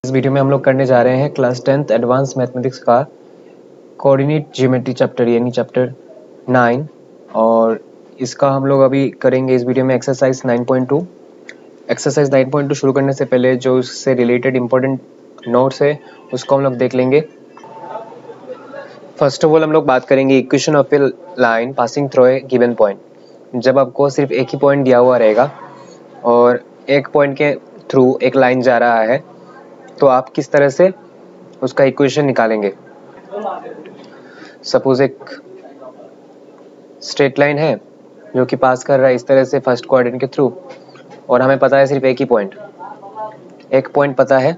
इस वीडियो में हम लोग करने जा रहे हैं क्लास 10th एडवांस मैथमेटिक्स का कोऑर्डिनेट ज्योमेट्री चैप्टर यानी चैप्टर 9 और इसका हम लोग अभी करेंगे इस वीडियो में एक्सरसाइज 9.2। एक्सरसाइज 9.2 शुरू करने से पहले जो उससे रिलेटेड इंपॉर्टेंट नोट्स है उसको हम लोग देख लेंगे। फर्स्ट ऑफ ऑल हम लोग बात करेंगे equation of a line passing through A given point. जब आपको सिर्फ एक ही पॉइंट दिया हुआ रहेगा और एक पॉइंट के थ्रू एक लाइन जा रहा है तो आप किस तरह से उसका इक्वेशन निकालेंगे। सपोज एक स्ट्रेट लाइन है जो कि पास कर रहा है इस तरह से फर्स्ट क्वाड्रेंट के थ्रू और हमें पता है सिर्फ एक ही पॉइंट, एक पॉइंट पता है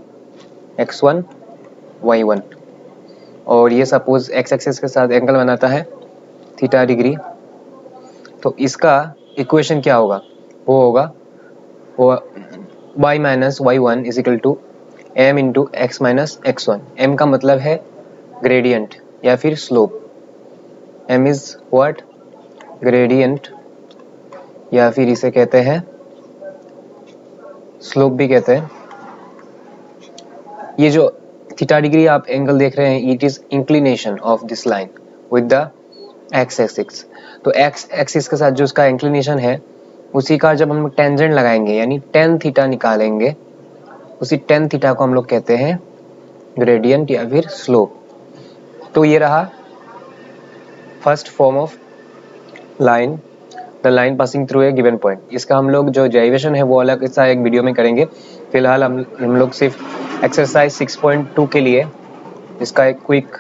x1 y1 और ये सपोज x एक्सिस के साथ एंगल बनाता है थीटा डिग्री। तो इसका इक्वेशन क्या होगा, वो होगा y minus y1 is equal to m into x minus x1। m का मतलब है ग्रेडियंट या फिर slope. m is what, gradient या फिर इसे कहते हैं स्लोप भी कहते हैं। ये जो थीटा डिग्री आप एंगल देख रहे हैं it is inclination of this line with the x axis. तो x एक्सिस के साथ जो उसका इंक्लिनेशन है उसी का जब हम टेंजेंट लगाएंगे यानी tan थीटा निकालेंगे, उसी tan थीटा को हम लोग कहते हैं ग्रेडियंट या फिर स्लोप। तो ये रहा first form of line, the line passing through A given point. इसका हम लोग जो डेरिवेशन है वो अलग सा एक वीडियो में करेंगे। फिलहाल हम लोग सिर्फ एक्सरसाइज 6.2 के लिए इसका एक क्विक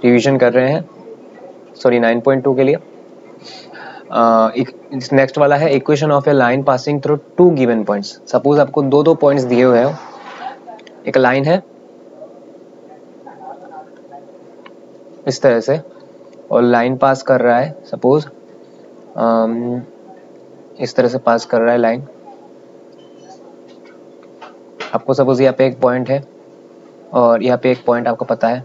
रिवीजन कर रहे हैं, सॉरी 9.2 के लिए। नेक्स्ट वाला है equation of a line passing through two given points. सपोज आपको दो पॉइंट्स दिए हुए हैं, एक लाइन है इस तरह से और लाइन पास कर रहा है, सपोज इस तरह से पास कर रहा है लाइन। आपको सपोज यहाँ पे एक पॉइंट है और यहाँ पे एक पॉइंट आपको पता है।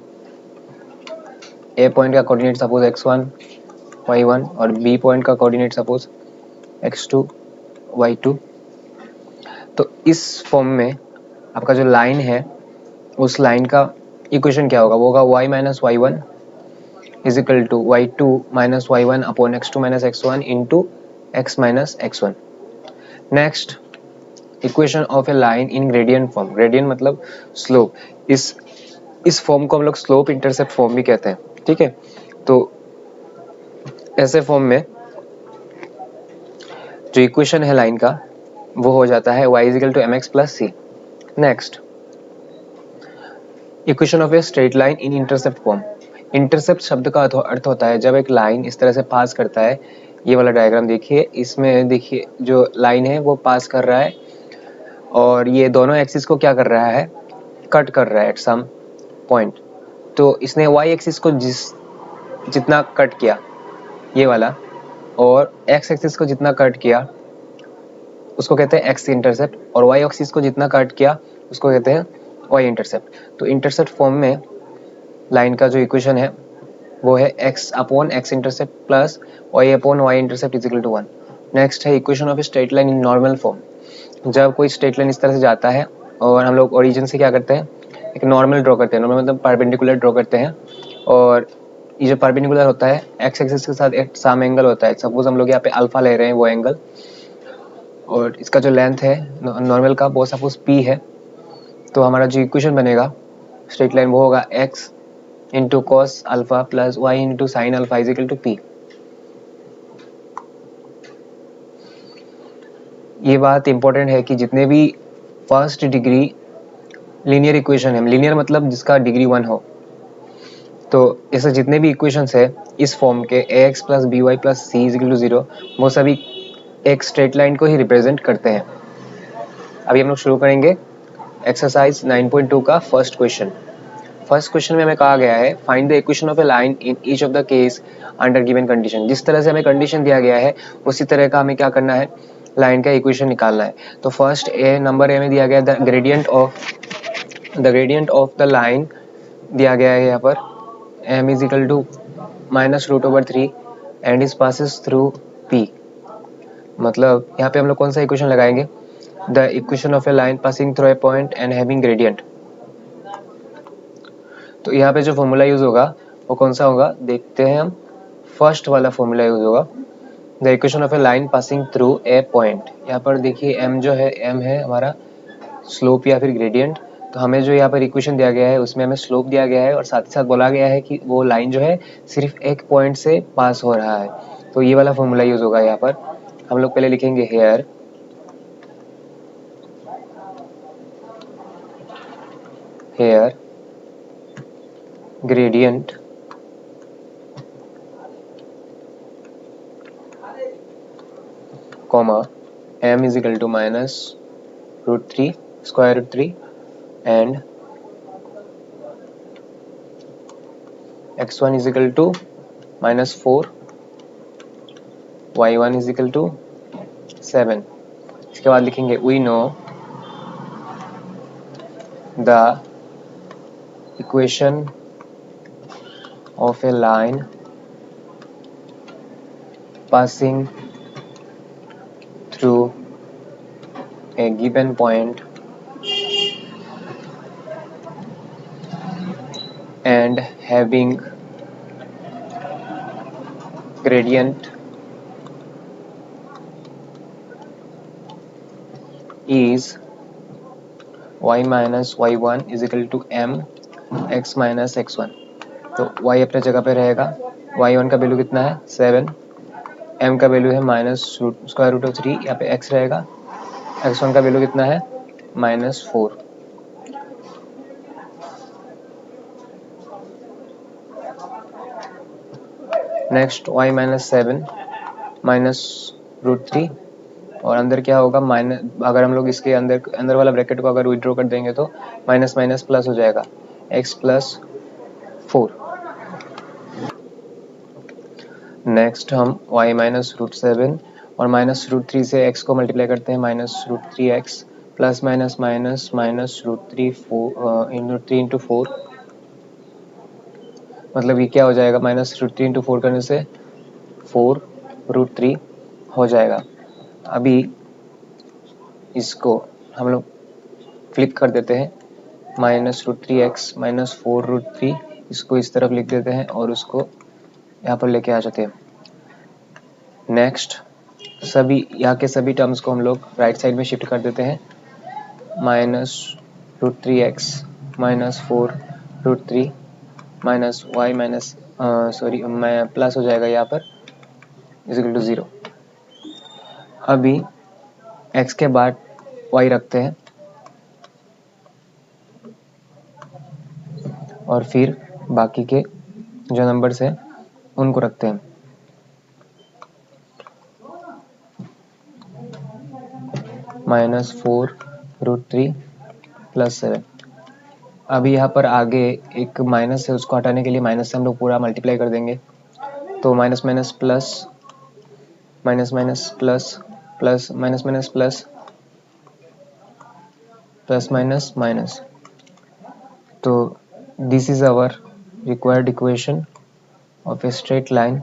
ए पॉइंट का कोऑर्डिनेट सपोज x1 y1 और बी पॉइंट का कोऑर्डिनेट सपोज x2 y2। तो इस फॉर्म में आपका जो लाइन है उस लाइन का इक्वेशन क्या होगा, वो होगा y minus y1 is equal to y2 minus y1 upon x2 minus x1 into x minus x1। Next equation of a line in gradient form. Gradient मतलब स्लोप। इस फॉर्म को हम लोग स्लोप इंटरसेप्ट फॉर्म भी कहते हैं, ठीक है। तो ऐसे फॉर्म में जो इक्वेशन है लाइन का वो हो जाता है y is equal to mx plus c। Next equation of a straight line in intercept form. Intercept शब्द का अर्थ होता है जब एक लाइन इस तरह से पास करता है। ये वाला डायग्राम देखिए, इसमें देखिए जो लाइन है वो पास कर रहा है और ये दोनों एक्सिस को क्या कर रहा है, कट कर रहा है एट सम पॉइंट। तो इसने y एक्सिस को जितना कट किया ये वाला और x एक्सिस को जितना कट किया उसको कहते हैं x इंटरसेप्ट और y एक्सिस को जितना कट किया उसको कहते हैं y इंटरसेप्ट। तो इंटरसेप्ट फॉर्म में लाइन का जो इक्वेशन है वो है x upon x intercept plus y upon y intercept is equal to 1। Next है equation of straight line in normal form. जब कोई स्ट्रेट लाइन इस तरह से जाता है और हम लोग ओरिजिन से क्या करते हैं, एक नॉर्मल ड्रॉ करते हैं। नॉर्मल मतलब परपेंडिकुलर ड्रॉ करते हैं और ये जो परपेंडिकुलर होता है x एक्सिस के साथ एक साम एंगल होता है। सपोज हम लोग यहाँ पे अल्फा ले रहे हैं वो एंगल और इसका जो लेंथ है नॉर्मल का वो सपोज p है। तो हमारा जो इक्वेशन बनेगा स्ट्रेट लाइन वो होगा x into cos alpha plus y into sine alpha is equal to p। ये बात इंपॉर्टेंट है कि जितने भी फर्स्ट डिग्री लीनियर इक्वेशन है, लीनियर मतलब जिसका डिग्री 1 हो, तो ऐसे जितने भी इक्वेशंस है इस फॉर्म के ax plus b y plus c is equal to 0 वो सभी एक स्ट्रेट लाइन को ही रिप्रेजेंट करते हैं। अभी हम लोग शुरू करेंगे एक्सरसाइज 9.2 का फर्स्ट क्वेश्चन। फर्स्ट क्वेश्चन में हमें कहा गया है find the equation of a line in each of the case under given condition. जिस तरह से हमें कंडीशन दिया गया है उसी तरह का हमें क्या करना है, लाइन का इक्वेशन निकालना है। तो फर्स्ट नंबर ए में दिया गया the gradient of the line दिया गया है यहाँ पर m is equal to minus root over 3 and is passes through p। मतलब यहाँ पे हम लोग कौन सा इक्वेशन लगाएंगे, the equation of a line passing through a point and having gradient। तो यहाँ पे जो फॉर्मूला यूज होगा वो कौन सा होगा, देखते हैं हम। फर्स्ट वाला फॉर्मूला यूज होगा, the equation of a line passing through a point. यहाँ पर देखिए m जो है, m है हमारा स्लोप या फिर ग्रेडियंट। तो हमें जो यहाँ पर इक्वेशन दिया गया है उसमें हमें स्लोप दिया गया है और साथ ही साथ बोला गया है कि वो लाइन जो है सिर्फ एक पॉइंट से पास हो रहा है। तो ये वाला फॉर्मूला यूज होगा। यहाँ पर हम लोग पहले लिखेंगे here gradient comma m is equal to -√3 square root 3 and x1 is equal to -4, y1 is equal to 7। इसके बाद लिखेंगे we know the equation of a line passing through a given point and having gradient is y minus y1 is equal to m x minus x1। तो y अपने जगह पे रहेगा, y1 का value कितना है 7, m का वैल्यू है -√3, यहाँ पे x रहेगा, x1 का वैल्यू कितना है -4। नेक्स्ट y माइनस 7 -√3 और अंदर क्या होगा माइनस, अगर हम लोग इसके अंदर वाला ब्रैकेट को अगर विड्रॉ कर देंगे तो माइनस माइनस प्लस हो जाएगा, x प्लस 4। नेक्स्ट हम y -√7 और -√3 से x को मल्टीप्लाई करते हैं, -√3x plus minus minus -√3 3 into 4, मतलब ये क्या हो जाएगा, -√3 इंटू 4 करने से 4√3 हो जाएगा। अभी इसको हम लोग फ्लिप कर देते हैं, -√3x -4√3, इसको इस तरफ लिख देते हैं और उसको यहाँ पर लेके आ जाते हैं। नेक्स्ट सभी यहाँ के सभी टर्म्स को हम लोग राइट साइड में शिफ्ट कर देते हैं, -√3x -4√3 minus Y minus plus हो जाएगा यहाँ पर इज इक्वल टू 0। अभी x के बाद y रखते हैं और फिर बाकी के जो नंबर्स हैं उनको रखते हैं। -4√3 प्लस 7। अभी यहाँ पर आगे एक माइनस है, उसको हटाने के लिए माइनस से हम लोग पूरा मल्टीप्लाई कर देंगे, तो minus minus plus minus minus plus plus minus minus plus plus minus minus. तो this is our required equation of a straight line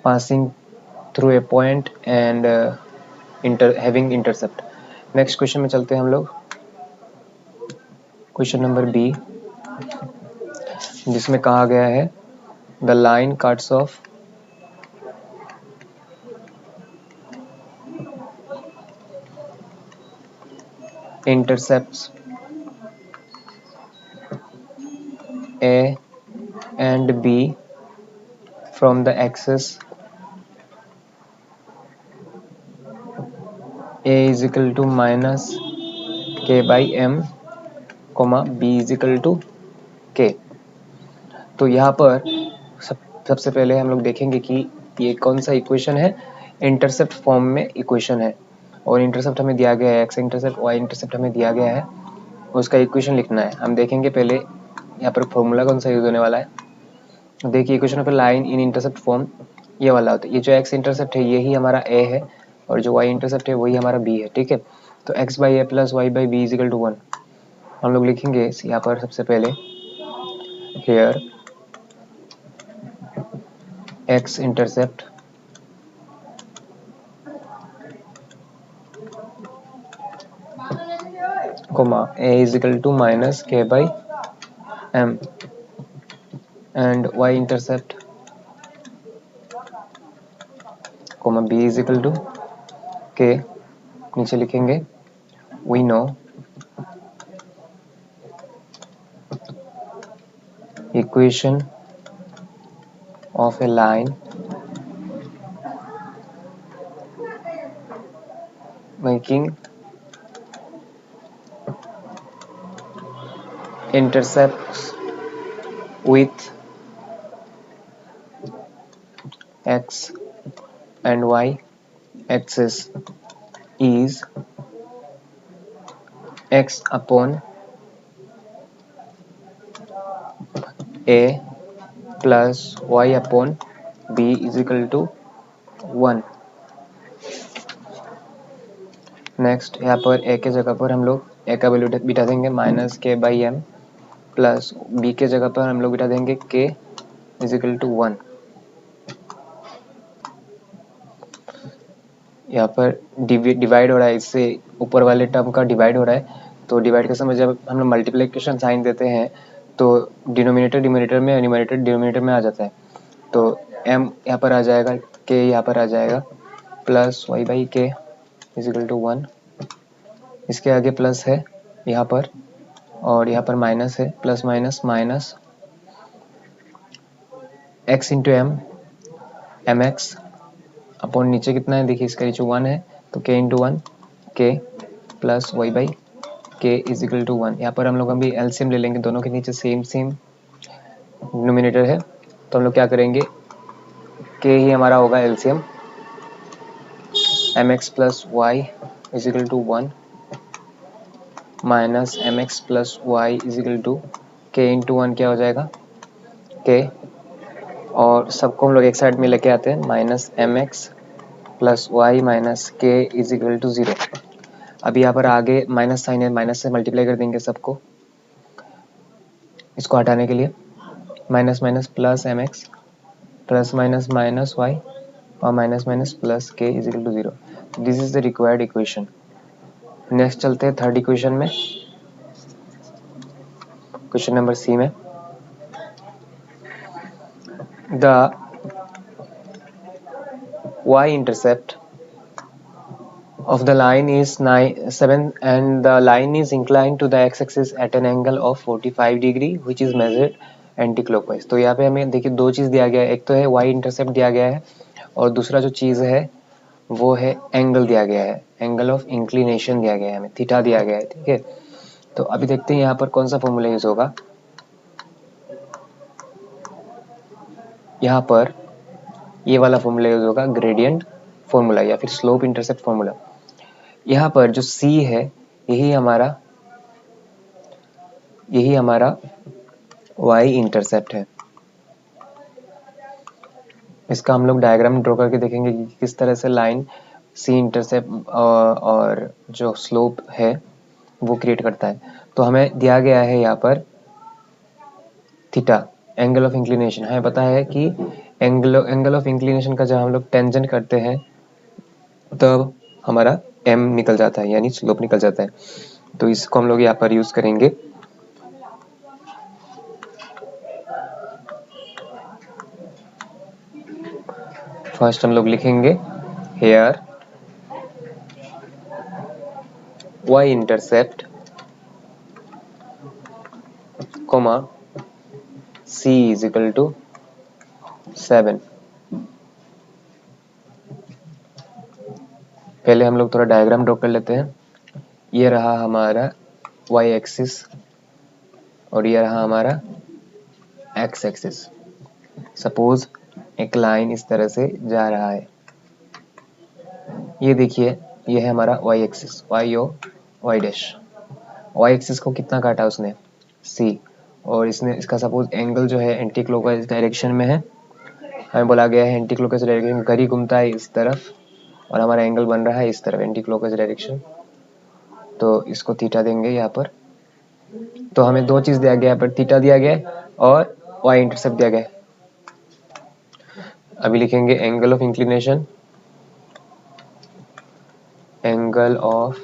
passing through a point and having intercept. Next question में चलते हैं हम लोग, question number B, जिसमें कहा गया है the line cuts of intercepts A and B from the axis A is equal to -k/m, B is equal to k। तो यहाँ पर सबसे पहले हम लोग देखेंगे कि ये कौन सा इक्वेशन है, इंटरसेप्ट फॉर्म में इक्वेशन है और इंटरसेप्ट हमें दिया गया है, एक्स इंटरसेप्ट वाई इंटरसेप्ट हमें दिया गया है, उसका इक्वेशन लिखना है। हम देखेंगे पहले यहाँ पर फॉर्मूला कौन सा यूज होने वाला है। देखिए equation of a line in intercept form ये वाला होता है, ये जो एक्स इंटरसेप्ट है यही हमारा ए है और जो वाई इंटरसेप्ट है वही हमारा बी है, ठीक है। तो x/a plus y/b is equal to 1। हम लोग लिखेंगे यहाँ पर सबसे पहले here x intercept a is equal to -k/m m and y intercept comma b is equal to k, नीचे लिखेंगे we know equation of a line making intercepts with x and y axis is x upon a plus y upon b is equal to 1। Next यहाँ पर a के जगह पर हम लोग a का वैल्यू बिठा देंगे माइनस के बाई एम, प्लस b के जगह पर हम लोग बिठा देंगे k इज इक्वल टू 1। यहाँ पर डिवाइड हो रहा है, इससे ऊपर वाले टर्म का डिवाइड हो रहा है, तो डिवाइड के समय जब हम लोग मल्टीप्लिकेशन साइन देते हैं तो डिनोमिनेटर डिनोमिनेटर में, न्यूमरेटर डिनोमिनेटर में आ जाता है। तो m यहाँ पर आ जाएगा, k यहाँ पर आ जाएगा, plus y by k is equal to 1। इसके आगे प्लस है यहाँ पर और यहाँ पर माइनस है, plus minus minus x into m, m x upon नीचे कितना है देखिए, इसका नीचे 1 है तो k into 1 k plus y by k is equal to 1। यहाँ पर हम लोग अभी एलसीएम ले लेंगे, दोनों के नीचे सेम सेम डिनोमिनेटर है, तो हम लोग क्या करेंगे, k ही हमारा होगा LCM, m x plus y is equal to 1 minus m x plus y is equal to k into 1 क्या हो जाएगा k, और सबको हम लोग एक साइड में लेके आते हैं, minus m x plus y minus k is equal to 0। अभी यहाँ पर आगे माइनस साइन है, माइनस से मल्टीप्लाई कर देंगे सबको, इसको हटाने के लिए minus minus plus m x plus minus minus y और minus minus plus k is equal to 0। This is the required equation. Next चलते हैं थर्ड इक्वेशन में, क्वेश्चन नंबर सी में। The y intercept of the line is 7 and the line is inclined to the x-axis at an angle of 45 degree which is measured anti-clockwise। तो यहाँ पे हमें देखिए दो चीज़ दिया गया है, एक तो है y इंटरसेप्ट दिया गया है और दूसरा जो चीज़ है वो है एंगल दिया गया है, एंगल ऑफ इंक्लिनेशन दिया गया है, हमें थीटा दिया गया है, ठीक है। तो अभी देखते हैं यहाँ पर कौन सा फॉर्मूला यूज होगा। यहाँ पर ये वाला फॉर्मूला यूज होगा, ग्रेडियंट फॉर्मूला या फिर स्लोप इंटरसेप्ट फॉर्मूला। यहाँ पर जो c है यही हमारा y इंटरसेप्ट है। इसका हम लोग डायग्राम ड्रॉ करके देखेंगे कि किस तरह से लाइन c इंटरसेप्ट और जो स्लोप है वो क्रिएट करता है। तो हमें दिया गया है यहाँ पर थीटा, एंगल ऑफ इंक्लिनेशन। हमें पता है कि एंगल ऑफ इंक्लिनेशन का जब हम लोग टेंजेंट करते हैं तब हमारा m निकल जाता है, यानी स्लोप निकल जाता है। तो इसको हम लोग यहाँ पर यूज करेंगे। फर्स्ट हम लोग लिखेंगे here y intercept comma c is equal to 7। पहले हम लोग थोड़ा डायग्राम ड्रॉ कर लेते हैं। ये रहा हमारा y एक्सिस और ये रहा हमारा x एक्सिस। सपोज एक लाइन इस तरह से जा रहा है, ये देखिए ये है हमारा y axis, y dash. y axis को कितना काटा उसने c, और इसने इसका सपोज एंगल जो है एंटी क्लॉकवाइज डायरेक्शन में है। हमें बोला गया है एंटी क्लॉकवाइज डायरेक्शन, घड़ी घूमता है इस तरफ और हमारा एंगल बन रहा है इस तरफ एंटी क्लॉकवाइज डायरेक्शन। तो इसको थीटा देंगे यहाँ पर। तो हमें दो चीज दिया गया, यहाँ पर थीटा दिया गया है और y इंटरसेप्ट दिया गया है। अभी लिखेंगे angle of inclination, angle of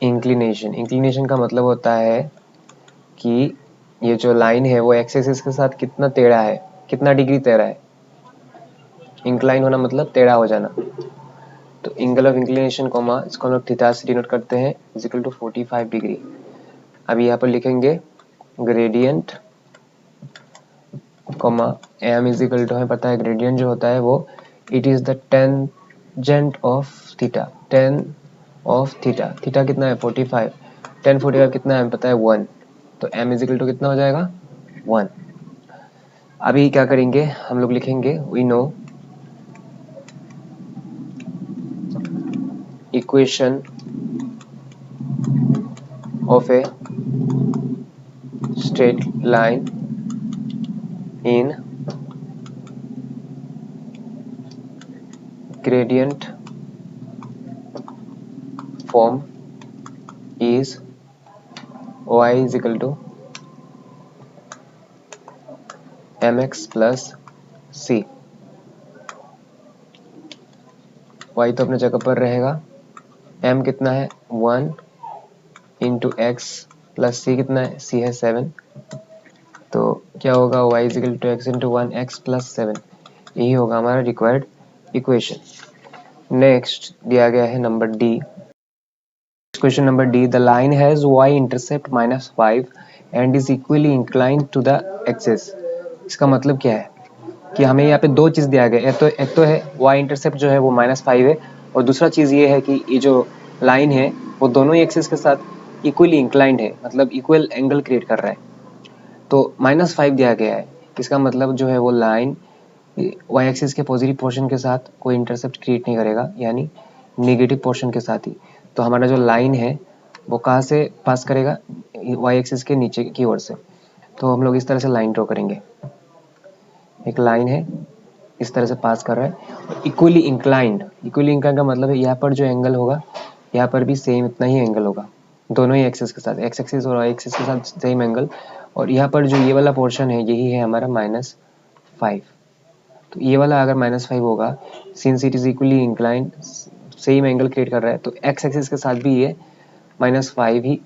inclination. Inclination का मतलब होता है कि ये जो लाइन है वो एक्स एक्सिस के साथ कितना टेढ़ा है, कितना डिग्री टेढ़ा है। इंक्लाइन होना मतलब टेढ़ा हो जाना। तो एंगल ऑफ इंक्लिनेशन कॉमा इसको हम लोग थीटा से डिनोट करते हैं इज इक्वल टू 45 डिग्री। अभी यहाँ पर लिखेंगे gradient comma m is equal to, हमें पता है ग्रेडियंट जो होता है वो it is the tangent of theta, tan of theta. Theta कितना है 45, टेन 45 कितना है हमें पता है 1, तो एम इज इक्वल टू कितना हो जाएगा 1। अभी क्या करेंगे हम लोग लिखेंगे we know equation of a straight line in gradient form is y is equal to mx plus c। y तो अपने जगह पर रहेगा, m कितना है 1 इंटू एक्स प्लस सी कितना है, c है 7, तो क्या होगा y is equal to x into 1 x plus 7। यही होगा हमारा रिक्वायर्ड इक्वेशन। नेक्स्ट दिया गया है number D, question number D, the line has y intercept -5 and is equally inclined to the axis. इसका मतलब क्या है कि हमें यहाँ पे दो चीज़ दिया गया है, एक तो है y इंटरसेप्ट जो है वो -5 है, और दूसरा चीज़ ये है कि ये जो लाइन है वो दोनों ही एक्सिस के साथ इक्वली इंक्लाइंड है, मतलब इक्वल एंगल क्रिएट कर रहा है। तो -5 दिया गया है, इसका मतलब जो है वो लाइन y एक्सिस के पॉजिटिव पोर्शन के साथ कोई इंटरसेप्ट क्रिएट नहीं करेगा, यानी नेगेटिव पोर्शन के साथ ही। तो हमारा जो लाइन है वो कहाँ से पास करेगा, y एक्सिस के नीचे की ओर से। तो हम लोग इस तरह से लाइन ड्रॉ करेंगे, एक लाइन है इस तरह से पास कर रहा है, इक्वली इंक्लाइंड। इक्वली इंक्लाइंड का मतलब है यहाँ पर जो एंगल होगा यहाँ पर भी सेम इतना ही एंगल होगा, दोनों ही एक्सिस के साथ, एक्स एक्सिस और वाई एक्सिस के साथ सेम एंगल। और यहाँ पर जो ये वाला पोर्शन है यही है हमारा -5। तो ये वाला अगर -5 होगा, since it is equally inclined, same angle create कर रहा है, तो एक्स एक्सिस के साथ भी ये -5 ही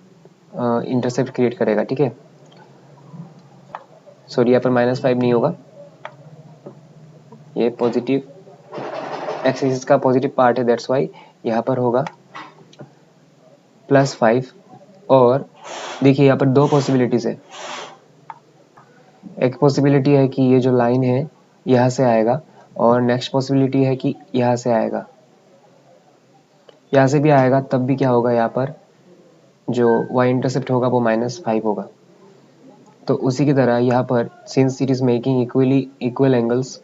इंटरसेप्ट क्रिएट करेगा, ठीक है। सॉरी यहाँ पर -5 नहीं होगा, ये पॉजिटिव एक्स एक्सिस का पॉजिटिव पार्ट है, दैट्स वाई यहाँ पर होगा +5। और देखिए यहाँ पर दो पॉसिबिलिटीज है, एक पॉसिबिलिटी है कि ये जो लाइन है यहाँ से आएगा, और नेक्स्ट पॉसिबिलिटी है कि यहाँ से आएगा। यहाँ से भी आएगा तब भी क्या होगा, यहाँ पर जो y इंटरसेप्ट होगा वो -5 होगा। तो उसी की तरह यहाँ पर since it is making equal angles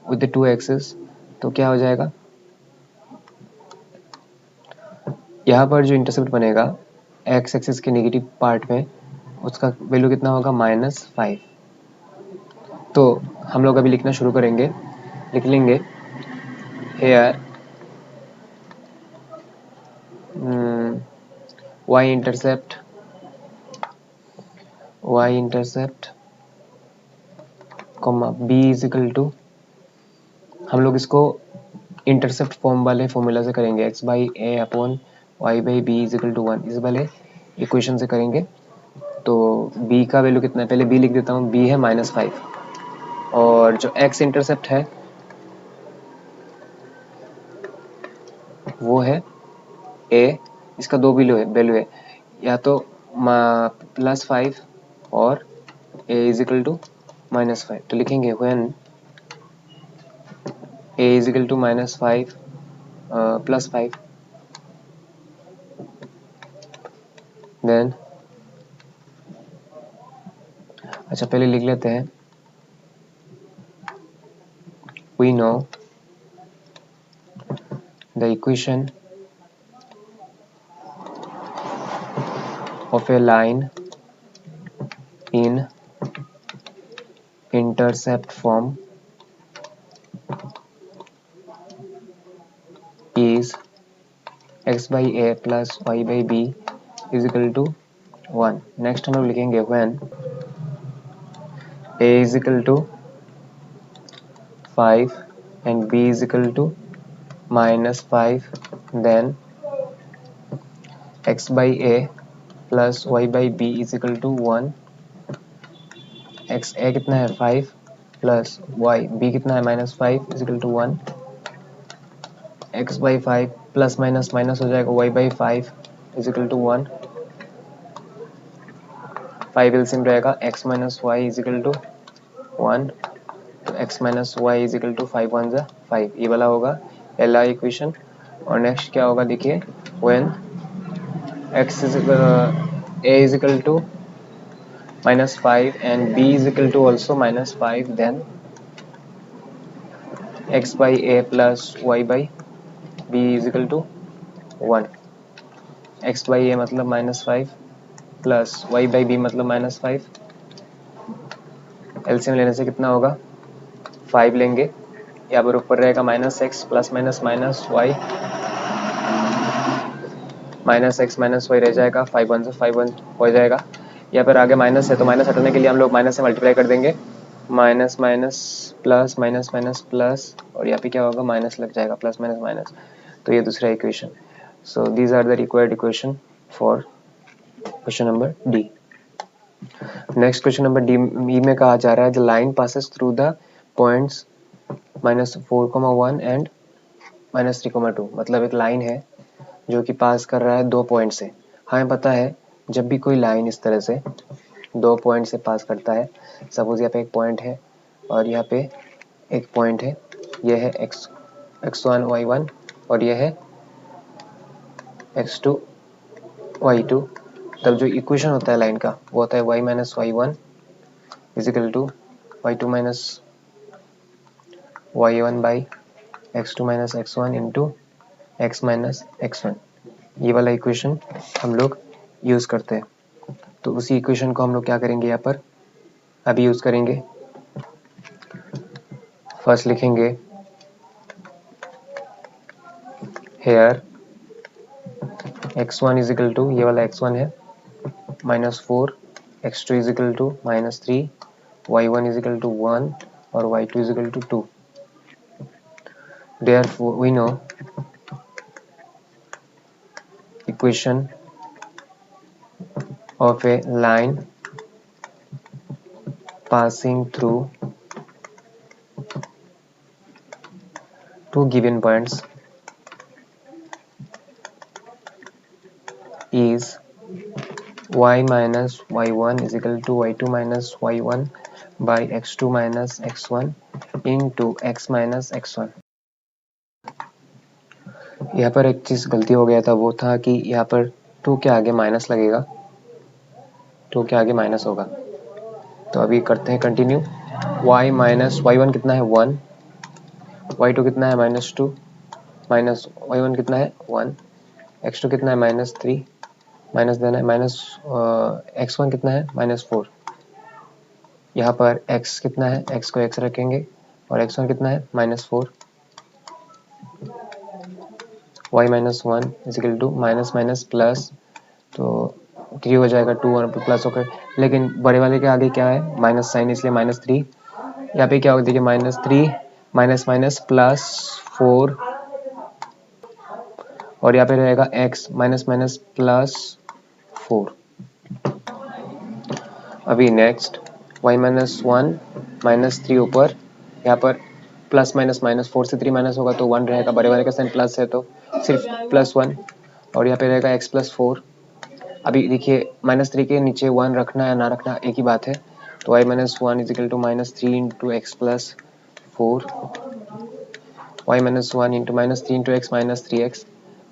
with the two axis, तो क्या हो जाएगा, यहाँ पर जो इंटरसेप्ट बनेगा एक्स एक्सिस के नेगेटिव पार्ट में, उसका वैल्यू कितना होगा -5। तो हम लोग अभी लिखना शुरू करेंगे, लिख लेंगे here y intercept comma b is equal to, हम लोग इसको इंटरसेप्ट फॉर्म वाले फॉर्मूला से करेंगे, x/a/y/b इज इक्वल टू 1, इस वाले इक्वेशन से करेंगे। तो b का वैल्यू कितना है, पहले b लिख देता हूँ, b है -5, और जो x इंटरसेप्ट है वो है a, इसका दो वैल्यू है, या तो +5 और a इज इक्वल टू -5। तो लिखेंगे when a is equal to -5 +5, then अच्छा पहले लिख लेते हैं, we know the equation of a line in intercept form is x/a plus y/b is equal to 1। Next हम लोग लिखेंगे when a is equal to 5 and b is equal to -5, then x/a plus y/b is equal to 1 x a कितना है 5 plus y b कितना है -5 is equal to 1, x by 5 plus minus minus हो जाएगा y by 5 is equal to 1, 5 LCM रहेगा x minus y is equal to 1, तो x minus y is equal to 5 1 जा 5, ये वाला होगा पहला इक्वेशन। और नेक्स्ट क्या होगा देखिए, when x is a is equal to -5 and b is equal to also -5, then x by a plus y by b is equal to 1, x by a मतलब -5 प्लस y by b मतलब -5, LCM लेने से कितना होगा 5 लेंगे, यहाँ पर ऊपर रहेगा -x plus minus minus y -x - y रह जाएगा, 5 1 से 5 1 हो जाएगा, यहाँ पर आगे माइनस है तो माइनस हटाने के लिए हम लोग माइनस से मल्टीप्लाई कर देंगे, minus minus plus minus minus plus, और यहाँ पे क्या होगा माइनस लग जाएगा, प्लस माइनस माइनस, तो ये दूसरा इक्वेशन। So these are the required equation for question number D. Next question number D में कहा जा रहा है the line passes through the points -4,1 and -3,2, मतलब एक लाइन है जो कि पास कर रहा है 2 पॉइंट से। हमें पता है जब भी कोई लाइन इस तरह से 2 पॉइंट से पास करता है, सपोज यहाँ पे एक पॉइंट है और यहाँ पे एक पॉइंट है, यह है x1 y1 और यह है x2 y2, तब जो इक्वेशन होता है लाइन का वो होता है y minus y1 is equal to y2 minus y1 by x2 minus x1 into x minus x1, ये वाला इक्वेशन हम लोग यूज़ करते हैं। तो उसी इक्वेशन को हम लोग क्या करेंगे यहाँ पर अभी यूज़ करेंगे। फर्स्ट लिखेंगे hair x1 is equal to, ये वाला x1 है -4, x2 is equal to -3, y1 is equal to 1 और y2 is equal to 2। Therefore we know equation of a line passing through two given points is y minus y1 is equal to y2 minus y1 by x2 minus x1 into x minus x1। यहाँ पर एक चीज़ गलती हो गया था, वो था कि यहाँ पर 2 के आगे माइनस लगेगा, 2 के आगे माइनस होगा। तो अभी करते हैं कंटिन्यू। y माइनस y1 कितना है 1, y2 कितना है -2, माइनस y1 कितना है 1, x2 कितना है -3, माइनस देना है x1 कितना है -4। यहाँ पर x कितना है, x को x रखेंगे और x1 कितना है -4, y minus 1 is equal to minus minus plus, तो 3 हो जाएगा, 2 और प्लस होकर, लेकिन बड़े वाले के आगे क्या है माइनस साइन, इसलिए -3। यहाँ पे क्या होगा देखिए -3 माइनस माइनस प्लस 4, और यहाँ पे रहेगा x माइनस माइनस प्लस 4। अभी नेक्स्ट y माइनस 1 -3 ऊपर, यहाँ पर प्लस माइनस माइनस 4 से 3 माइनस होगा तो 1 रहेगा, बड़े वाले का साइन प्लस है तो सिर्फ +1, और यहाँ पे रहेगा x प्लस 4। अभी देखिए -3 के नीचे 1 रखना या ना रखना एक ही बात है, तो y minus 1 is equal to -3 into x plus 4, y minus 1 into -3 into x minus 3x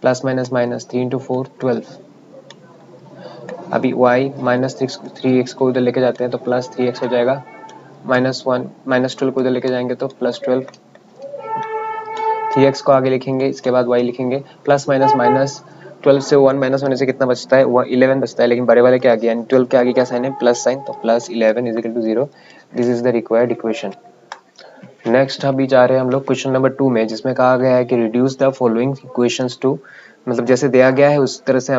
plus minus minus 3 into 4 12। अभी y माइनस 3x को उधर लेके जाते हैं तो प्लस 3x हो जाएगा, -1 -12 को उधर लेके जाएंगे तो +12, 3x को आगे लिखेंगे, इसके बाद y लिखेंगे, प्लस माइनस माइनस 12 से 1 माइनस होने से कितना बचता है 11 बचता है, लेकिन बड़े वाले के आगे यानी 12 के आगे क्या साइन है प्लस साइन, तो +11 is equal to 0। This is the required equation. Next अभी जा रहे हैं हम लोग क्वेश्चन नंबर 2 में, जिसमें कहा गया है कि reduce the following equations to, मतलब जैसे दिया गया है उस तरह से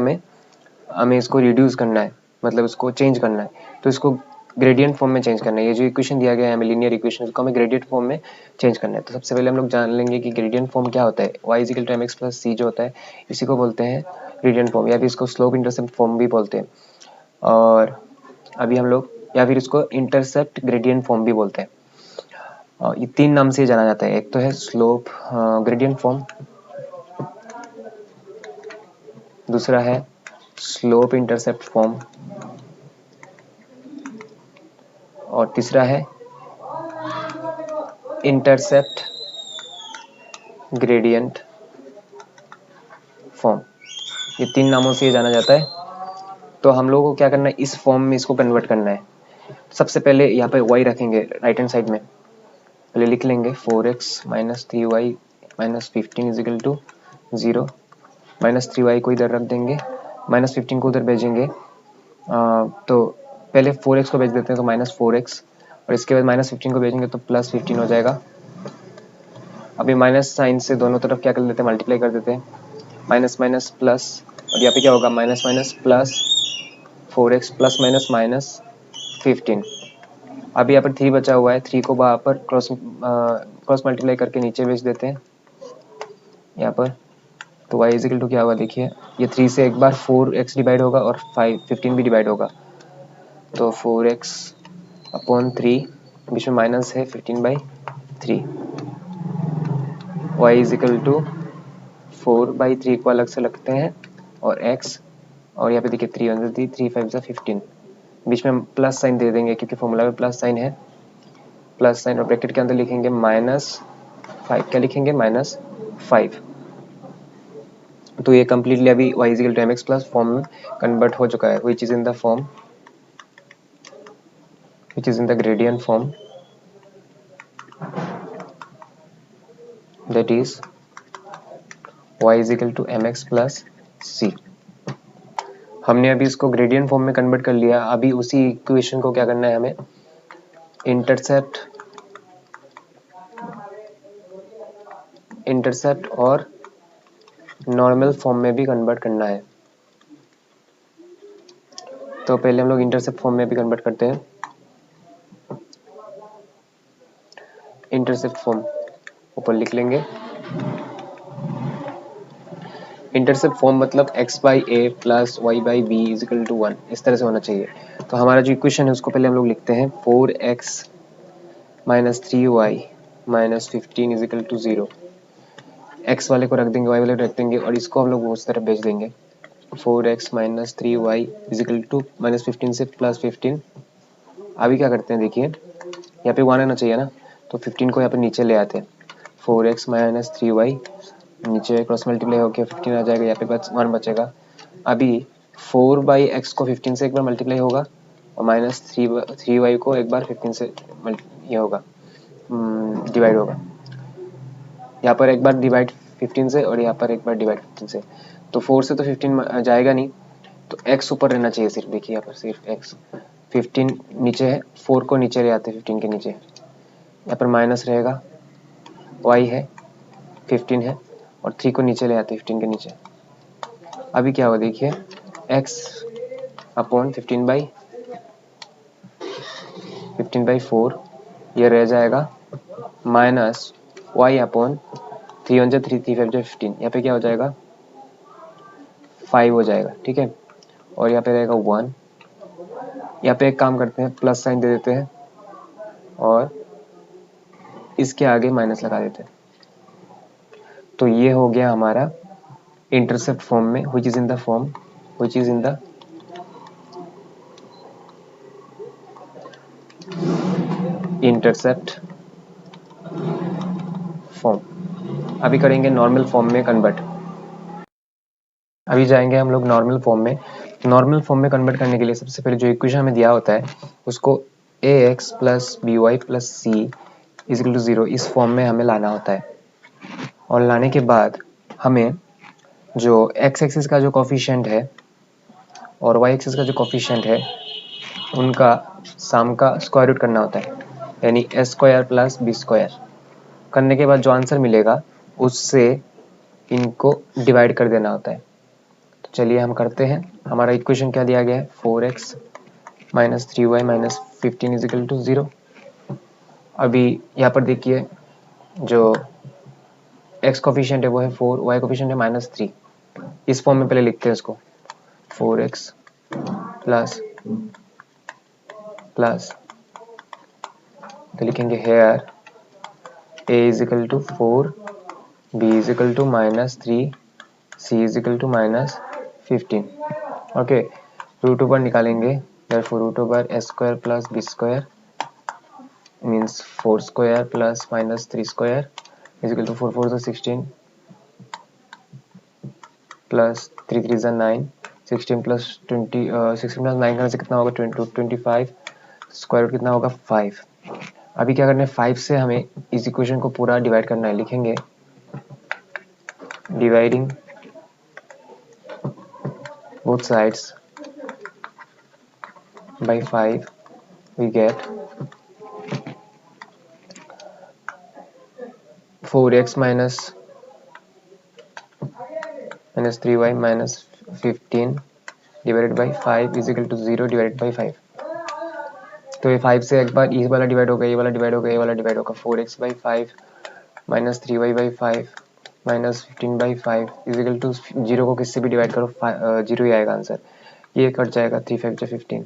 हमें इसको रिड्यूस करना है, मतलब इसको चेंज करना है, तो इसको ग्रेडियंट फॉर्म में चेंज करना है। ये जो इक्वेशन दिया गया है हमें लीनियर इक्वेशन, इसको हमें ग्रेडियंट फॉर्म में चेंज करना है। तो सबसे पहले हम लोग जान लेंगे कि ग्रेडियंट फॉर्म क्या होता है। y is equal to mx plus c जो होता है इसी को बोलते हैं ग्रेडियंट फॉर्म, या फिर इसको स्लोप इंटरसेप्ट फॉर्म भी बोलते हैं। और अभी हम लोग या फिर इसको इंटरसेप्ट ग्रेडियंट फॉर्म भी बोलते हैं। ये 3 नाम से जाना जाता है। एक तो है स्लोप ग्रेडियंट फॉर्म, दूसरा है स्लोप इंटरसेप्ट फॉर्म, और तीसरा है इंटरसेप्ट ग्रेडियंट फॉर्म। ये 3 नामों से जाना जाता है। तो हम लोगों को क्या करना है, इस फॉर्म में इसको कन्वर्ट करना है। सबसे पहले यहाँ पे y रखेंगे राइट हैंड साइड में, पहले लिख लेंगे 4x minus 3y minus 15 is equal to 0। Minus 3y को इधर रख देंगे, माइनस 15 को उधर भेजेंगे। तो पहले 4x को भेज देते हैं तो माइनस 4x, और इसके बाद माइनस 15 को भेजेंगे तो प्लस 15 हो जाएगा। अभी माइनस साइन से दोनों तरफ क्या कर देते हैं, मल्टीप्लाई कर देते हैं, माइनस माइनस प्लस, और यहाँ पे क्या होगा minus minus plus 4x plus minus minus 15। अभी यहाँ पर 3 बचा हुआ है, 3 को वहाँ पर क्रॉस मल्टीप्लाई करके नीचे भेज देते हैं यहाँ पर। तो y इजिकल टू क्या होगा देखिए, ये 3 से एक बार 4x डिवाइड होगा और 15 भी डिवाइड होगा। तो 4x अपॉन 3, बीच में माइनस है 15/3। y इजिकल टू 4/3 को अलग से रखते हैं और x, और यहाँ पे देखिए 3 1 3 3 5 15, बीच में प्लस साइन दे देंगे क्योंकि फॉर्मूला में प्लस साइन है, प्लस साइन, और ब्रैकेट के अंदर लिखेंगे -5, क्या लिखेंगे -5। तो ये कम्प्लीटली अभी y is equal to mx plus form में कन्वर्ट हो चुका है, which is in the form, which is in the gradient form, that is y is equal to mx plus c। हमने अभी इसको ग्रेडियंट फॉर्म में कन्वर्ट कर लिया। अभी उसी इक्वेशन को क्या करना है, हमें इंटरसेप्ट और नॉर्मल फॉर्म में भी कन्वर्ट करना है। तो पहले हम लोग इंटरसेप्ट फॉर्म में भी कन्वर्ट करते हैं। इंटरसेप्ट फॉर्म ऊपर लिख लेंगे। इंटरसेप्ट फॉर्म मतलब x/a plus y/b is equal to 1, इस तरह से होना चाहिए। तो हमारा जो इक्वेशन है उसको पहले हम लोग लिखते हैं 4x minus 3y minus 15 is equal to 0। x वाले को रख देंगे, y वाले को रख देंगे, और इसको हम लोग उस तरफ भेज देंगे। 4x minus 3y is equal to minus 15 से प्लस 15। अभी क्या करते हैं देखिए, यहाँ पे 1 आना चाहिए ना, तो 15 को यहाँ पे नीचे ले आते हैं। 4x माइनस 3y नीचे क्रॉस मल्टीप्लाई होकर 15 आ जाएगा, यहाँ पे बस 1 बचेगा। अभी 4/x को 15 से एक बार मल्टीप्लाई होगा, और माइनस 3y को एक बार 15 से ये होगा डिवाइड होगा। यहाँ पर एक बार डिवाइड 15 से, और यहाँ पर एक बार डिवाइड 15 से। तो 4 से तो 15 जाएगा नहीं, तो x ऊपर रहना चाहिए सिर्फ। देखिए यहाँ पर सिर्फ x, 15 नीचे है, 4 को नीचे ले आते 15 के नीचे, यहाँ पर माइनस रहेगा, y है 15 है, और 3 को नीचे ले आते 15 के नीचे। अभी क्या होगा देखिए, x अपॉन 15/4 ये रह जाएगा, माइनस y अपॉन 3 1 3 3 5 15, यहाँ पे क्या हो जाएगा 5 हो जाएगा, ठीक है। और यहाँ पे रहेगा 1। यहाँ पे एक काम करते हैं, प्लस साइन दे देते हैं और इसके आगे माइनस लगा देते हैं। तो ये हो गया हमारा इंटरसेप्ट फॉर्म में, which is in the form, which is in the intercept form. अभी करेंगे नॉर्मल फॉर्म में कन्वर्ट। अभी जाएंगे हम लोग नॉर्मल फॉर्म में। नॉर्मल फॉर्म में कन्वर्ट करने के लिए सबसे पहले जो इक्वेशन हमें दिया होता है उसको ax plus by plus c is equal to 0 इस फॉर्म में हमें लाना होता है। और लाने के बाद हमें जो x एक्सिस का जो कोफिशिएंट है और y एक्सिस का जो कोफिशिएंट है उनका सम का स्क्वायर रूट करना होता है, यानी a² प्लस b²। करने के बाद जो आंसर मिलेगा उससे इनको डिवाइड कर देना होता है। तो चलिए हम करते हैं। हमारा इक्वेशन क्या दिया गया है, 4x minus 3y minus 15 is equal to 0। अभी यहाँ पर देखिए जो x कोफिशिएंट है वो है 4, y कोफिशिएंट है -3। इस फॉर्म में पहले लिखते हैं इसको, 4x प्लस प्लस, तो लिखेंगे here a is equal to 4, b is equal to -3, c is equal to -15। Okay, root ऊपर निकालेंगे, therefore root over a square plus b square means 4 square plus -3 square is equal to 4 4 से 16 plus 3 3 से 9, 16 plus 20, 16 plus 9 करने से कितना होगा 25, square root कितना होगा 5। अभी क्या करना है, 5 से हमें इस इक्वेशन को पूरा डिवाइड करना है। लिखेंगे dividing both sides by 5 we get 4x minus 3y minus 15 divided by 5 is equal to 0 divided by 5। तो ये 5 से एक बार ये वाला डिवाइड होगा, ये वाला डिवाइड होगा, ये वाला डिवाइड होगा। 4x by 5 minus 3y by 5 minus 15 by 5 is equal to 0 को किससे भी डिवाइड करो 0 ही आएगा आंसर। ये कट जाएगा, 3 5 15,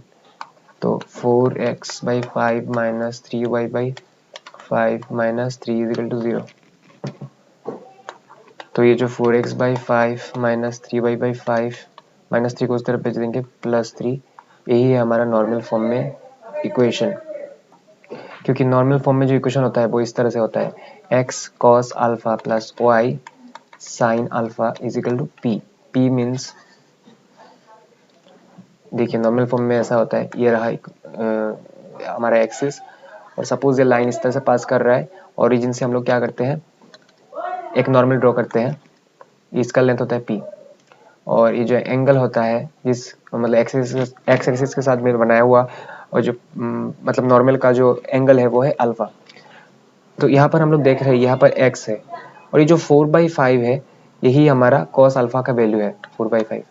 तो 4x by 5 minus 3y by 5 minus 3 is equal to 0। तो ये जो 4x by 5 minus 3y by 5 minus 3 को उस तरफ भेज देंगे प्लस 3, यही है हमारा नॉर्मल फॉर्म में इक्वेशन। क्योंकि नॉर्मल फॉर्म में जो इक्वेशन होता है वो इस तरह से होता है, x cos alpha plus y sin alpha is equal to p। p मीन्स, देखिए नॉर्मल फॉर्म में ऐसा होता है, ये रहा हमारा एक्सिस, और सपोज ये लाइन इस तरह से पास कर रहा है, ओरिजिन से हम लोग क्या करते हैं, एक नॉर्मल ड्रॉ करते हैं, इसका लेंथ होता है p, और ये जो एंगल होता है जिस मतलब एक्स एक्सिस के साथ में बनाया हुआ, और जो मतलब नॉर्मल का जो एंगल है वो है अल्फा। तो यहाँ पर हम लोग देख रहे हैं, यहाँ पर x है, और ये जो 4/5 है यही हमारा cos अल्फा का वैल्यू है। 4/5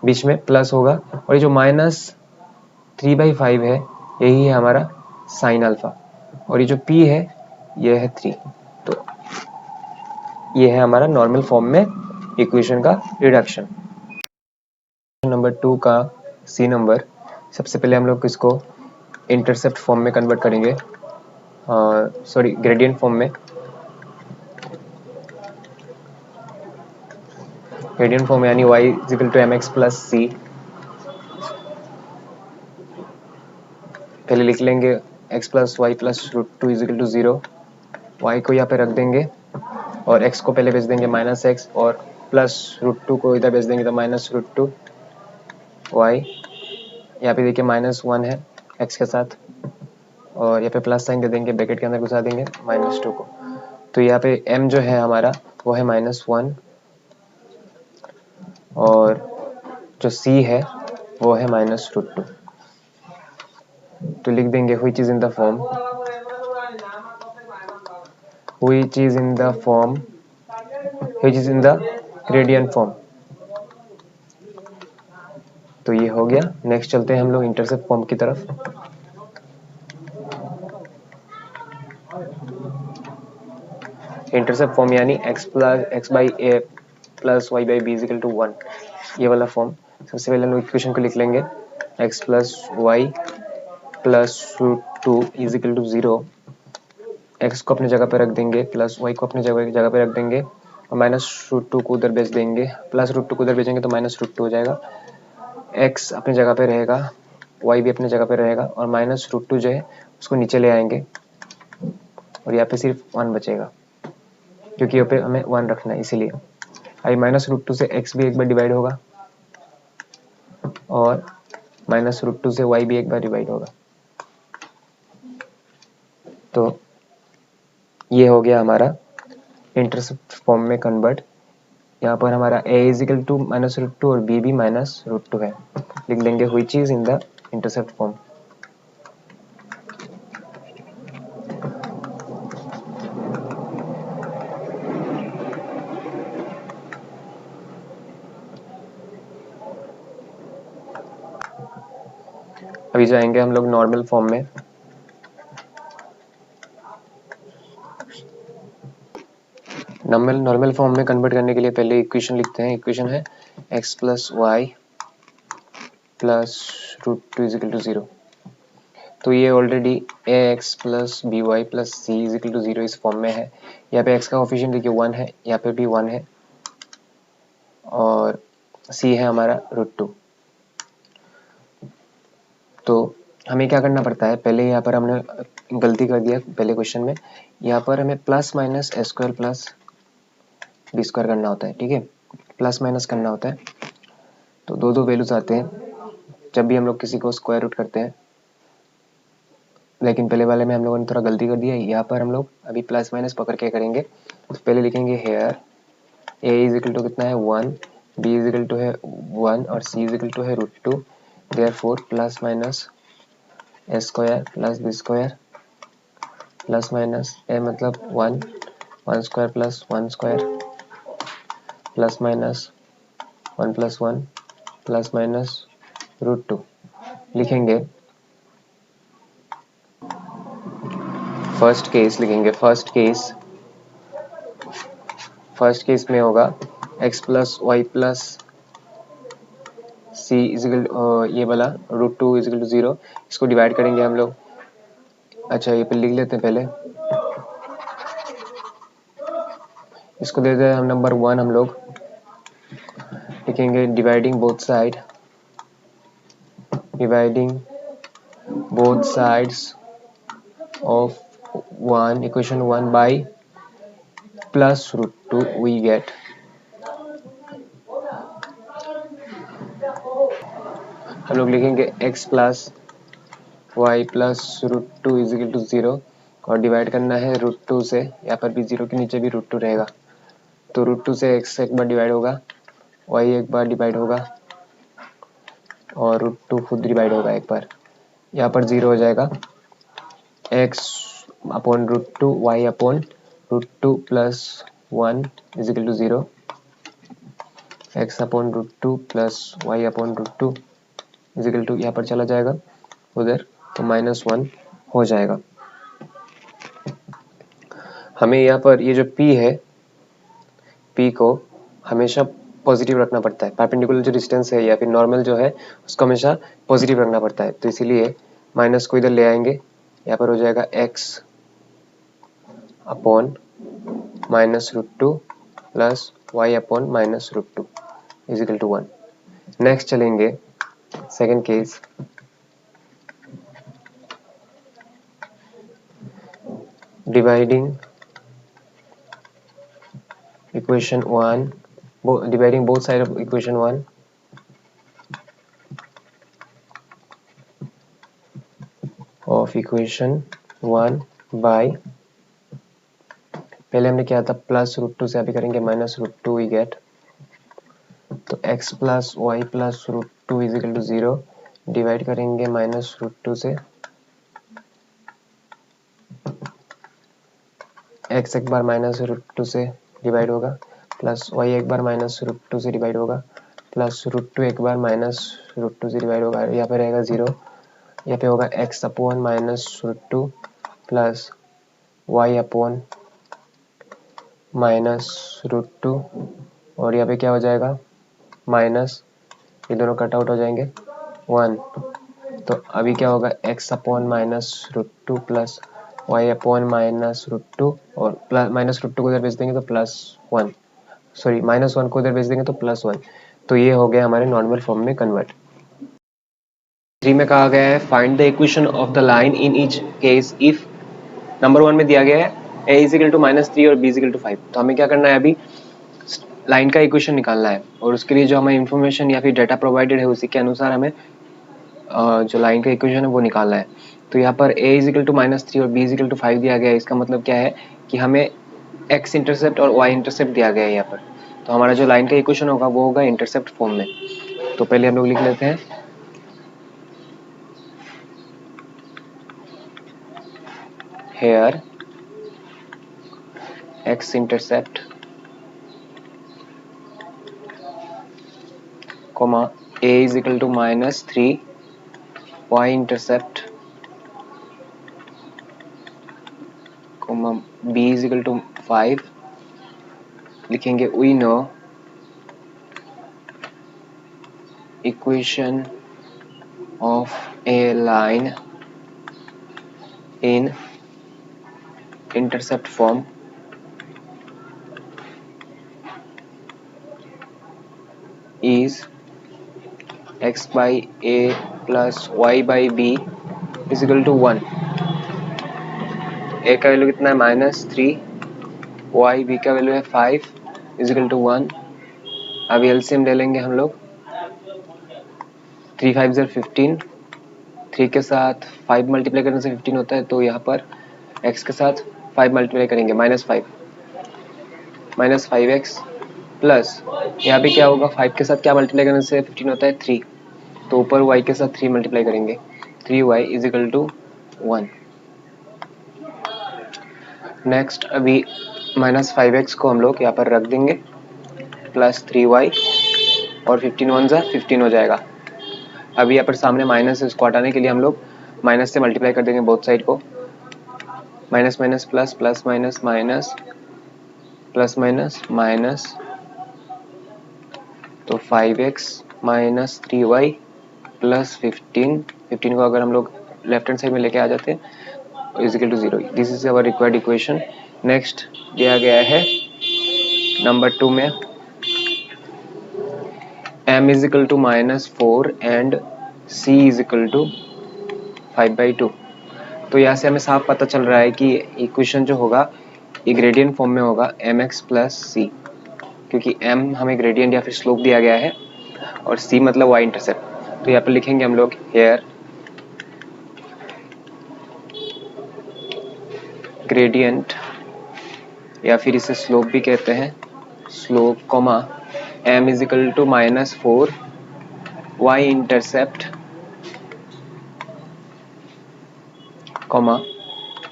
बीच में प्लस होगा, और ये जो -3/5 है यही है हमारा साइन अल्फा, और ये जो p है ये है 3। तो ये है हमारा नॉर्मल फॉर्म में इक्वेशन का रिडक्शन। नंबर 2 का सी नंबर, सबसे पहले हम लोग इसको इंटरसेप्ट फॉर्म में कन्वर्ट करेंगे, सॉरी ग्रेडियंट फॉर्म में। ग्रेडियंट फॉर्म यानी y is equal to mx plus c। पहले लिख लेंगे x plus y plus root 2 is equal to 0। y को यहाँ पे रख देंगे और x को पहले भेज देंगे -x, और प्लस रूट 2 को इधर भेज देंगे तो -√2 y। यहाँ पे देखिए -1 है x के साथ, और यहाँ पे प्लस साइन दे देंगे, ब्रैकेट के अंदर घुसा देंगे -2 को। तो यहाँ पे m जो है हमारा वो है -1, और जो c है वो है -√2। तो लिख देंगे which is in the form, which is in the form, which is in the gradient form। तो ये हो गया। नेक्स्ट चलते हैं हम लोग इंटरसेप्ट फॉर्म की तरफ। इंटरसेप्ट फॉर्म यानी x by a plus y by b is equal to 1, ये वाला फॉर्म। सबसे पहले हम लोग इक्वेशन को लिख लेंगे, x plus y plus root 2 is equal to 0। x को अपनी जगह पे रख देंगे, प्लस y को अपनी जगह पे रख देंगे, और -√2 को उधर भेज देंगे, +√2 को उधर भेजेंगे तो -√2 हो जाएगा। x अपनी जगह पे रहेगा, y भी अपनी जगह पे रहेगा, और -√2 जो है उसको नीचे ले आएंगे, और यहाँ पे सिर्फ 1 बचेगा क्योंकि यहाँ पे हमें 1 रखना है इसीलिए। आई -√2 से x भी एक बार डिवाइड होगा, और -√2 से y भी एक बार डिवाइड होगा। तो ये हो गया हमारा इंटरसेप्ट फॉर्म में कन्वर्ट। यहाँ पर हमारा a इज इक्वल टू -√2 और b भी -√2 है। लिख लेंगे which is in the intercept form. अभी जाएंगे हम लोग नॉर्मल फॉर्म में। नॉर्मल फॉर्म में कन्वर्ट करने के लिए पहले इक्वेशन लिखते हैं। इक्वेशन है x plus y plus √2 is equal to 0। तो ये already a x plus b y plus c is equal to 0 इस फॉर्म में है। यहाँ पे एक्स का कोफिशिएंट देखिए 1 है, यहाँ पे भी 1 है, और सी है हमारा √2। तो हमें क्या करना पड़ता है, पहले यहाँ पर हमने गलती कर दिया पहले क्वेश्चन में, यहाँ पर हमें plus minus a square plus B square करना होता है। ठीक है, प्लस माइनस करना होता है, तो दो दो वैल्यूज आते हैं जब भी हम लोग किसी को स्क्वायर रूट करते हैं। लेकिन पहले वाले में हम लोगों ने थोड़ा गलती कर दिया, यहाँ पर हम लोग अभी प्लस माइनस पकड़ के करेंगे। तो पहले लिखेंगे here a is equal to कितना है 1, बी इज इक्वल टू है 1 और सी इज इक्वल टू है √2। Therefore plus minus a square plus B square plus minus a मतलब 1 square plus 1 square plus minus 1 plus 1 plus minus √2 लिखेंगे। First case लिखेंगे, first case में होगा x plus y plus c is equal ये वाला √2 is equal to 0, इसको divide करेंगे हम लोग। अच्छा ये पे लिख लेते हैं, पहले इसको दे दें हम नंबर 1, हम लोग लिखेंगे dividing both sides of 1 equation 1 by plus √2 we get. हम लोग लिखेंगे x plus y plus √2 is equal to 0 और डिवाइड करना है √2 से, यहाँ पर भी 0 के नीचे भी √2 रहेगा, तो √2 से x एक बार डिवाइड होगा, y एक बार डिवाइड होगा और √2 खुद डिवाइड होगा एक बार, यहाँ पर 0 हो जाएगा। x upon √2 y upon √2 plus 1 is equal to 0, x upon √2 plus y upon √2 is equal to, यहाँ पर चला जाएगा उधर, तो -1 हो जाएगा। हमें यहाँ पर ये जो p है, p को हमेशा पॉजिटिव रखना पड़ता है, परपेंडिकुलर जो डिस्टेंस है या फिर नॉर्मल जो है उसको हमेशा पॉजिटिव रखना पड़ता है, तो इसीलिए माइनस को इधर ले आएंगे, यहाँ पर हो जाएगा x upon -√2 plus y upon -√2 is equal to 1। Next चलेंगे second case, dividing both sides of equation 1 by, पहले हमने किया था प्लस √2 से, अभी करेंगे -√2 वी गेट। तो x plus y plus √2 is equal to 0 divide करेंगे -√2 से, x एक बार -√2 से डिवाइड होगा, प्लस y एक बार -√2 से डिवाइड होगा, प्लस √2 एक बार -√2 से डिवाइड होगा, यहाँ पे रहेगा 0, यहाँ पे होगा x upon -√2 plus y upon -√2 और यहाँ पे क्या हो जाएगा माइनस, ये दोनों कट आउट हो जाएंगे 1। तो अभी क्या होगा x upon -√2 plus y upon -√2 और -√2 को इधर भेज देंगे तो +1, सॉरी -1 को इधर भेज देंगे तो +1, तो ये हो गया हमारे नॉर्मल फॉर्म में कन्वर्ट। 3 में कहा गया है find the equation of the line in each case if, number 1 में दिया गया है a इजिकल टू -3 और b इजिकल टू 5, तो हमें क्या करना है, अभी लाइन का इक्वेशन निकालना है और उसके लिए जो हमें इन्फॉर्मेशन या फिर डाटा प्रोवाइडेड है उसी के अनुसार हमें जो लाइन का इक्वेशन है वो निकालना है। तो यहाँ पर a इजिकल टू -3 और b इजिकल टू 5 दिया गया है, इसका मतलब क्या है कि हमें x इंटरसेप्ट और y इंटरसेप्ट दिया गया है यहाँ पर, तो हमारा जो लाइन का इक्वेशन होगा वो होगा इंटरसेप्ट फॉर्म में। तो पहले हम लोग लिख लेते हैं here x intercept comma a is equal to -3, y intercept comma b is equal to 5, लिखेंगे we know equation of a line in intercept form is x by a plus y by b is equal to 1। a का value कितना है -3, y b का value है 5 is equal to 1। अभी LCM ले लेंगे हम लोग, 3 5 ज़र 15, 3 के साथ 5 मल्टीप्लाई करने से 15 होता है, तो यहाँ पर x के साथ 5 मल्टीप्लाई करेंगे -5x प्लस यहाँ पे क्या होगा, 5 के साथ क्या मल्टीप्लाई करने से 15 होता है 3, तो ऊपर y के साथ 3 मल्टीप्लाई करेंगे, 3y is equal to 1। Next अभी -5x को हम लोग यहाँ पर रख देंगे प्लस 3y और 15 1 ज़ा 15 हो जाएगा। अभी यहाँ पर सामने माइनस है, इसको हटाने के लिए हम लोग माइनस से मल्टीप्लाई कर देंगे बोथ साइड को, minus minus plus, plus minus minus, plus minus minus, तो 5x माइनस 3y प्लस 15 को अगर हम लोग लेफ्ट हैंड साइड में लेके आ जाते हैं is equal to 0। This is our required equation. Next दिया गया है नंबर 2 में m is equal to -4 and c is equal to 5/2। तो यहाँ से हमें साफ पता चल रहा है कि इक्वेशन जो होगा ये ग्रेडियंट फॉर्म में होगा mx प्लस c, क्योंकि m हमें ग्रेडियंट या फिर स्लोप दिया गया है और c मतलब y इंटरसेप्ट। तो यहाँ पर लिखेंगे हम लोग हेयर ग्रेडियंट या फिर इसे स्लोप भी कहते हैं, slope comma m is equal to -4 y intercept comma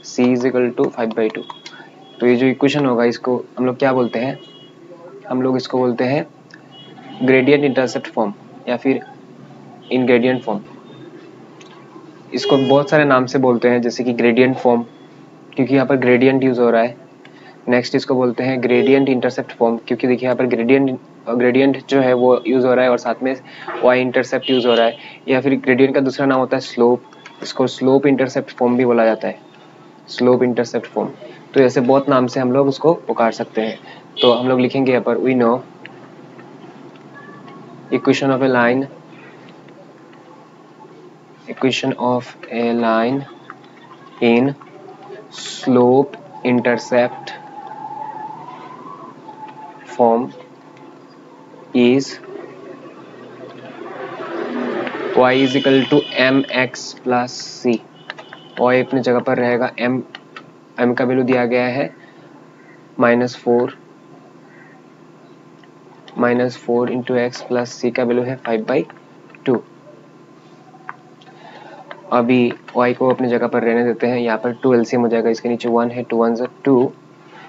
c is equal to 5/2। तो ये जो इक्वेशन होगा इसको हम लोग क्या बोलते हैं, हम लोग इसको बोलते हैं ग्रेडियंट इंटरसेप्ट फॉर्म या फिर इनग्रेडियंट फॉर्म। इसको बहुत सारे नाम से बोलते हैं, जैसे कि ग्रेडियंट फॉर्म क्योंकि यहाँ पर ग्रेडियंट यूज हो रहा है। नेक्स्ट इसको बोलते हैं ग्रेडियंट इंटरसेप्ट फॉर्म, क्योंकि देखिए यहाँ पर ग्रेडियंट जो है वो यूज हो रहा है और साथ में y इंटरसेप्ट यूज हो रहा है। या फिर ग्रेडियंट का दूसरा नाम होता है स्लोप, इसको स्लोप इंटरसेप्ट फॉर्म भी बोला जाता है, स्लोप इंटरसेप्ट फॉर्म। तो ऐसे बहुत नाम से हम लोग उसको पुकार सकते हैं। तो हम लोग लिखेंगे यहाँ पर we know equation of a line in slope intercept form is y is equal to mx plus c। y अपनी जगह पर रहेगा, m का वैल्यू दिया गया है -4 इंटू एक्स प्लस c का वैल्यू है 5/2। अभी y को अपनी जगह पर रहने देते हैं, यहाँ पर 2 एलसीएम हो जाएगा, इसके नीचे 1 है, 2 1 ज़ा 2,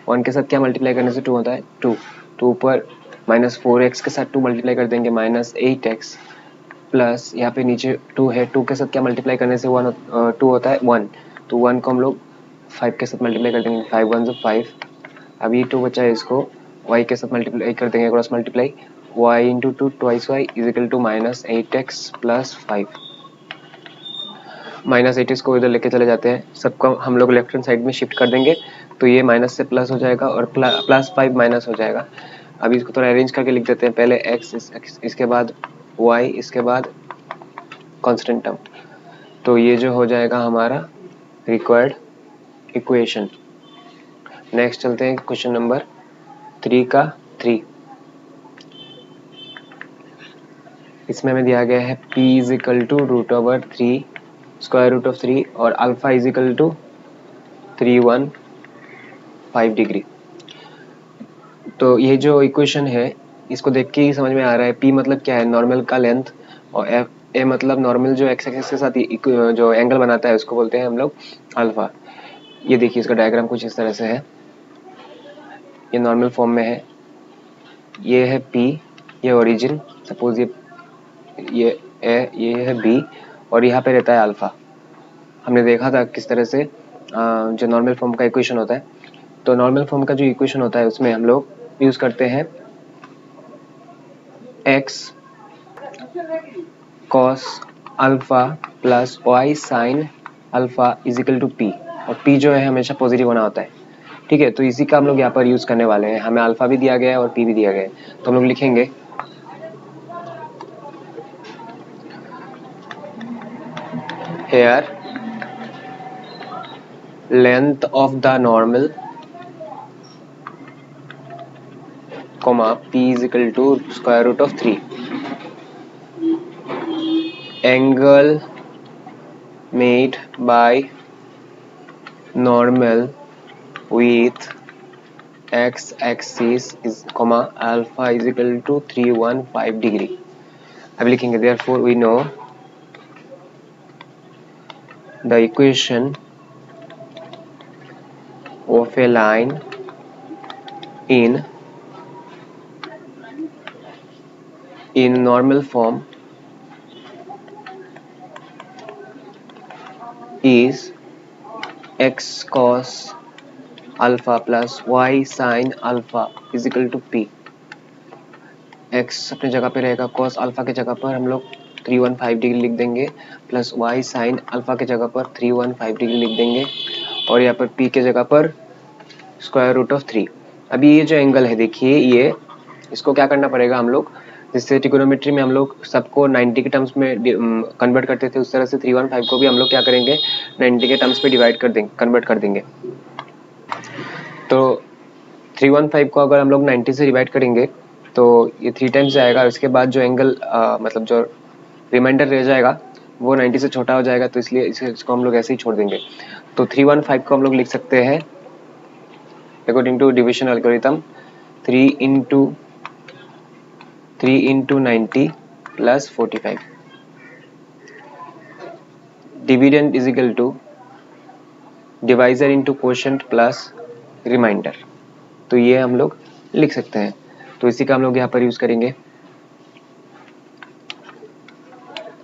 1 के साथ क्या मल्टीप्लाई करने से 2 होता है 2, तो ऊपर -4x के साथ 2 मल्टीप्लाई कर देंगे -8x प्लस यहाँ पे नीचे 2 है, 2 के साथ क्या मल्टीप्लाई करने से 2 होता है 1, तो 1 को हम लोग 5 के साथ मल्टीप्लाई कर देंगे, 5 1 ज़ा 5। अब ये 2 बचा है, इसको y के साथ मल्टीप्लाई कर देंगे, cross multiply y into 2 twice y is equal to -8x plus 5। -8x को इधर लेके चले जाते हैं, सबको हम लोग लेफ्ट हैंड साइड में शिफ्ट कर देंगे, तो ये माइनस से प्लस हो जाएगा और प्लस 5 माइनस हो जाएगा। अभी इसको थोड़ा अरेंज करके लिख देते हैं, पहले x इसके बाद y इसके बाद कांस्टेंट टर्म, तो ये जो हो जाएगा हमारा रिक्वायर्ड इक्वेशन। नेक्स्ट चलते हैं क्वेश्चन नंबर 3 का 3। इसमें हमें दिया गया है p is equal to √3 square root of 3 और alpha is equal to 315 degree. तो ये जो इक्वेशन है इसको देख के ही समझ में आ रहा है p मतलब क्या है, नॉर्मल का लेंथ, और a मतलब नॉर्मल जो x एक्सिस के साथ जो एंगल बनाता है उसको बोलते हैं हम लोग अल्फा। ये देखिए इसका डायग्राम कुछ इस तरह से है, ये नॉर्मल फॉर्म में है, ये है p, ये ओरिजिन, सपोज ये a, ये है b और यहाँ पे रहता है अल्फा। हमने देखा था किस तरह से जो नॉर्मल फॉर्म का इक्वेशन होता है, तो नॉर्मल फॉर्म का जो इक्वेशन होता है उसमें हम लोग यूज करते हैं x cos alpha plus y sin alpha is equal to p। और पी जो है हमेशा पॉजिटिव होना होता है, ठीक है। तो इसी का हम लोग यहाँ पर यूज़ करने वाले हैं। हमें अल्फा भी दिया गया है और पी भी दिया गया है, तो हम लोग लिखेंगे here length of the normal comma p is equal to square root of 3, angle made by normal with x axis is comma alpha is equal to 315 degree। अब लिखेंगे therefore we know the equation of a line in normal form is x cos alpha plus y sin alpha is equal to p। x अपने जगह पे रहेगा, cos alpha के जगह पर हम लोग 315 डिग्री लिख देंगे, प्लस y sin अल्फा के जगह पर 315 डिग्री लिख देंगे, और यहाँ पर p के जगह पर स्क्वायर रूट ऑफ 3। अभी ये जो एंगल है देखिए, ये इसको क्या करना पड़ेगा हम लोग, जिससे ट्रिगोनोमेट्री में हम लोग सबको 90 के टर्म्स में कन्वर्ट करते थे, उस तरह से 315 को भी हम लोग क्या करेंगे 90 के टर्म्स में डिवाइड कर देंगे, कन्वर्ट कर देंगे। तो 315 को अगर हम लोग 90 से डिवाइड करेंगे तो ये 3 टाइम्स जाएगा, उसके बाद जो एंगल मतलब जो रिमाइंडर रह जाएगा वो 90 से छोटा हो जाएगा, तो इसलिए इसको हम लोग ऐसे ही छोड़ देंगे। तो 315 को हम लोग लिख सकते हैं according to division algorithm 3 into 90 plus 45, dividend is equal to divisor into quotient plus remainder. तो ये हम लोग लिख सकते हैं, तो इसी का हम लोग यहाँ पर यूज करेंगे।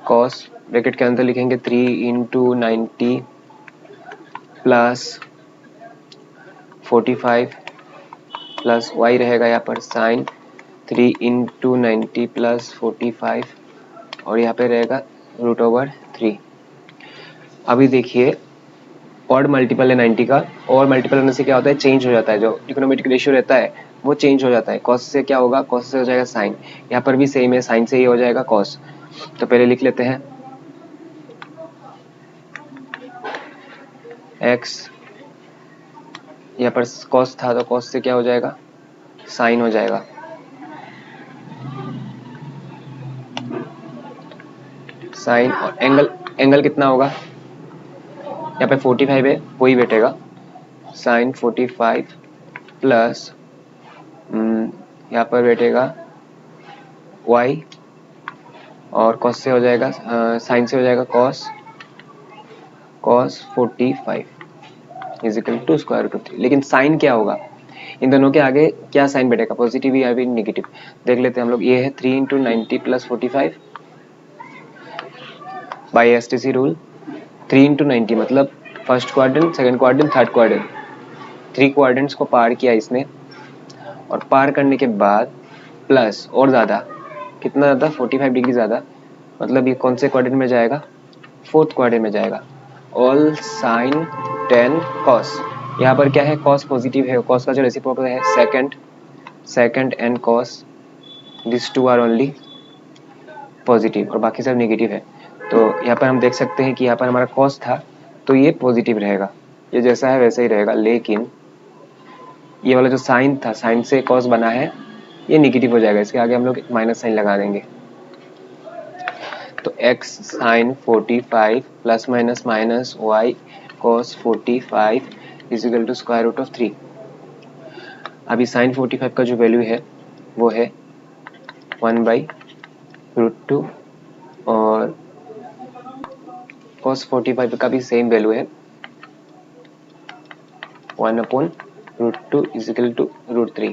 कॉस ब्रैकेट के अंदर लिखेंगे 3 इंटू 90 प्लस 45 प्लस वाई रहेगा यहाँ पर साइन 3 इंटू 90 प्लस 45, और यहाँ पे रहेगा रूट ओवर 3। अभी देखिए ऑड मल्टीपल है 90 का, और मल्टीपल होने से क्या होता है, चेंज हो जाता है, जो ट्रिगोनोमेट्रिक रेशियो रहता है वो चेंज हो जाता है। कॉस से क्या होगा, कॉस से हो जाएगा साइन, यहाँ पर भी सेम है, साइन से ही हो जाएगा कॉस। तो पहले लिख लेते हैं x, यहाँ पर कॉस था तो कॉस से क्या हो जाएगा साइन हो जाएगा, साइन, और एंगल कितना होगा, यहाँ पे 45 है वही बैठेगा, साइन 45 प्लस यहाँ पर बैठेगा y, और कॉस से हो जाएगा साइन से हो जाएगा cos 45 is equal to square root of 3। लेकिन साइन क्या होगा, इन दोनों के आगे क्या साइन बैठेगा, पॉजिटिव या फिर नेगेटिव, देख लेते हैं हम लोग। ये है 3 into 90 plus 45 by STC rule. 3 into 90 मतलब first quadrant, second quadrant, third quadrant, 3 quadrants को पार किया इसने, और पार करने के बाद प्लस और ज़्यादा, कितना ज़्यादा 45 डिग्री ज़्यादा, मतलब ये कौन से क्वाड्रेंट में जाएगा, फोर्थ क्वाड्रेंट में जाएगा। ऑल साइन 10 कॉस, यहाँ पर क्या है कॉस पॉजिटिव है, कॉस का जो रेसिप्रोकल है second and cos, this two are only positive और बाकी सब नेगेटिव है। तो यहाँ पर हम देख सकते हैं कि यहाँ पर हमारा कॉस था तो ये पॉजिटिव रहेगा, ये जैसा है वैसा ही रहेगा, लेकिन ये वाला जो साइन था, साइन से कॉस बना है, ये नेगेटिव हो जाएगा, इसके आगे हम लोग माइनस साइन लगा देंगे। तो x sine 45 plus minus minus y cos 45 is equal to square root of 3। अभी साइन 45 का जो वैल्यू है वो है 1/√2, और cos 45 का भी सेम वैल्यू है 1/√2 इज इक्वल टू √3।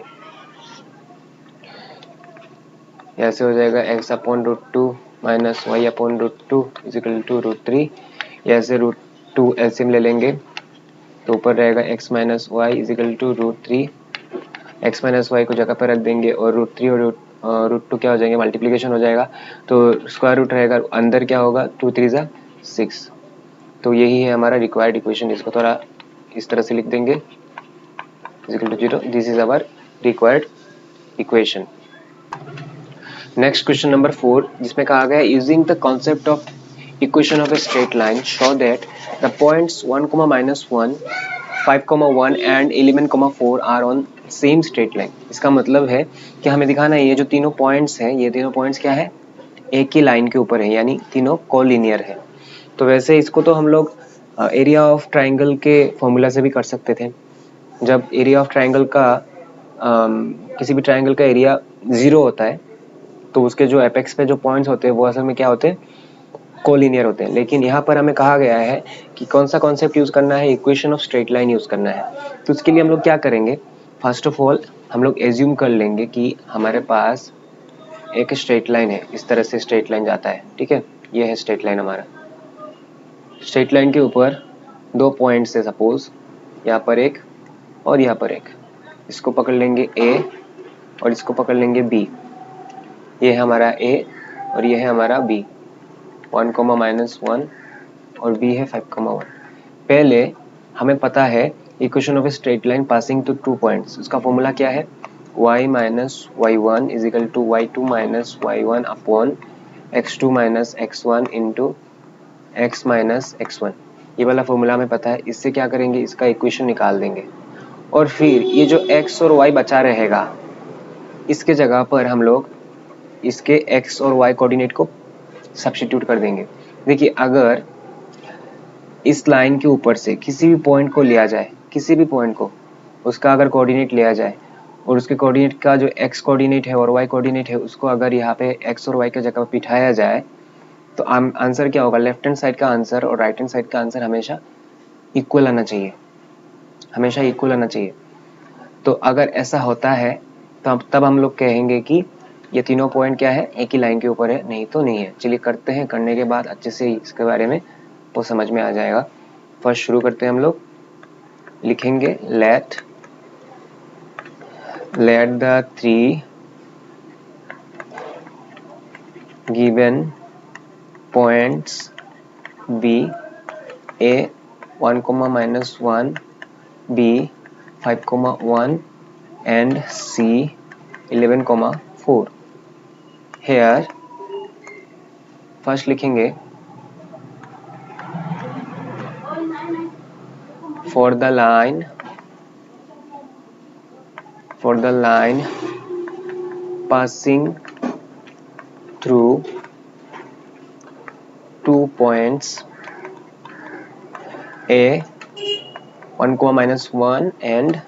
ऐसे हो जाएगा x/√2 minus y/√2 is equal to √3। ऐसे √2 एलसीएम ले लेंगे तो ऊपर रहेगा x minus y is equal to √3, x minus y को जगह पर रख देंगे, और √3 और √2 क्या हो जाएंगे, मल्टीप्लिकेशन हो जाएगा, तो स्क्वायर रूट रहेगा, अंदर क्या होगा 2 3 6। तो यही है हमारा रिक्वायर्ड इक्वेशन, इसको थोड़ा इस तरह से लिख देंगे equal to 0. This is our required equation. Next question number 4, जिसमें कहा गया using the concept of equation of a straight line show that the points 1, -1, 5, 1 and 11, 4 are on same straight line. इसका मतलब है कि हमें दिखाना है ये जो तीनों पॉइंट्स हैं, ये तीनों पॉइंट्स क्या है, एक ही लाइन के ऊपर है, यानी तीनों कोलिनियर है. तो वैसे इसको तो हम लोग एरिया ऑफ ट्राइंगल के फॉर्मूला से भी कर सकते थे. जब एरिया ऑफ ट्राइंगल का किसी भी ट्राइंगल का एरिया 0 होता है तो उसके जो एपेक्स पे जो पॉइंट्स होते हैं वो असल में क्या होते हैं, कोलिनियर होते हैं. लेकिन यहाँ पर हमें कहा गया है कि कौन सा कॉन्सेप्ट यूज करना है, equation of straight line use करना है. तो उसके लिए हम लोग क्या करेंगे, फर्स्ट ऑफ ऑल हम लोग एज्यूम कर लेंगे कि हमारे पास एक स्ट्रेट लाइन है, इस तरह से स्ट्रेट लाइन जाता है. ठीक है, ये है स्ट्रेट लाइन हमारा. स्ट्रेट लाइन के ऊपर दो पॉइंट्स है, सपोज यहाँ पर एक और यहाँ पर एक. इसको पकड़ लेंगे A और इसको पकड़ लेंगे B. ये है हमारा A और ये है हमारा B. 1, -1 और B है 5, 1. पहले हमें पता है equation of a straight line passing to 2 points. उसका फॉर्मूला क्या है, y - y1 is equal to y2 - y1 upon x2 - x1 into x - x1. ये वाला फॉर्मूला हमें पता है. इससे क्या करेंगे, इसका इक्वेशन निकाल देंगे और फिर ये जो x और y बचा रहेगा इसके जगह पर हम लोग इसके x और y कोऑर्डिनेट को सब्स्टिट्यूट कर देंगे. देखिए, अगर इस लाइन के ऊपर से किसी भी पॉइंट को लिया जाए, किसी भी पॉइंट को, उसका अगर कोऑर्डिनेट लिया जाए और उसके कोऑर्डिनेट का जो x कोऑर्डिनेट है और y कोऑर्डिनेट है उसको अगर यहाँ पे x और y की जगह पर बिठाया जाए तो आंसर क्या होगा, लेफ्ट हैंड साइड का आंसर और राइट हैंड साइड का आंसर हमेशा इक्वल आना चाहिए, हमेशा इक्वल आना चाहिए. तो अगर ऐसा होता है तो तब हम लोग कहेंगे कि ये तीनों पॉइंट क्या है, एक ही लाइन के ऊपर है, नहीं तो नहीं है. चलिए करते हैं, करने के बाद अच्छे से इसके बारे में वो समझ में आ जाएगा. फर्स्ट शुरू करते हैं हम लोग. लिखेंगे let the 3 given points be A 1, -1, B 5, 1 and C 11, 4. Here first लिखेंगे for the line passing through 2 points A 1, -1 and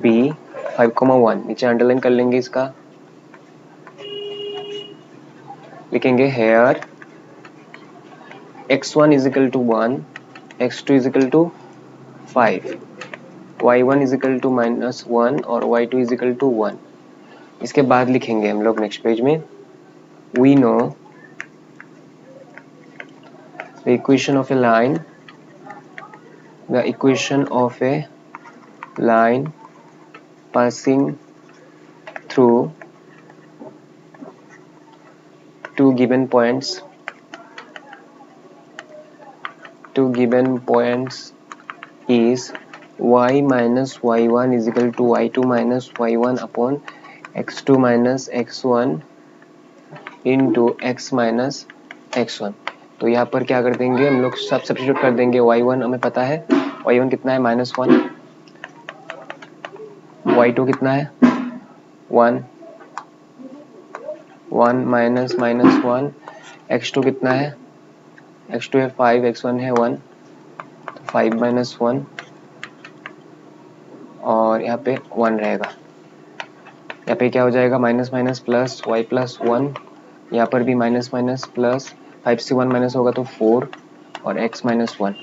B 5, 1. नीचे अंडरलाइन कर लेंगे इसका. लिखेंगे here x1 is equal to 1, x2 is equal to 5, y1 is equal to -1 और y2 is equal to 1. इसके बाद लिखेंगे हम लोग नेक्स्ट पेज में we know the equation of a line passing through 2 given points is y - y1 is equal to y2 - y1 upon x2 - x1 into x - x1. तो यहाँ पर क्या कर देंगे हम लोग, सब सब्स्टिट्यूट कर देंगे. y1 हमें पता है, y1 कितना है -1, y2 कितना है 1, 1 -1, x2 कितना है, x2 है 5, x1 है 1, 5 - 1 और यहाँ पे 1 रहेगा. यहाँ पे क्या हो जाएगा, माइनस माइनस प्लस y + 1. यहाँ पर भी माइनस माइनस प्लस, 5 से 1 माइनस होगा तो 4 और x - 1,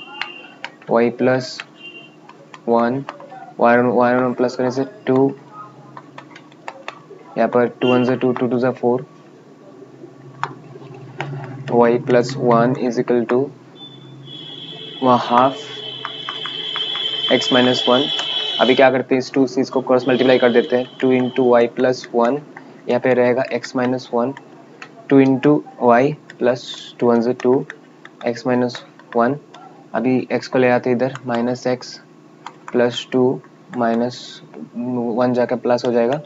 y + 1, y1 प्लस करने से 2, यहाँ पर 2 1 2, 2 2 4, y + 1 is equal to half x - 1. अभी क्या करते हैं, इस 2 से इसको क्रॉस मल्टीप्लाई कर देते हैं. 2 × y + 1, यहाँ पे रहेगा x - 1, 2 × y + 2 1 2, x - 1. अभी x को ले आते इधर, -x प्लस 2 माइनस 1 जाकर प्लस हो जाएगा,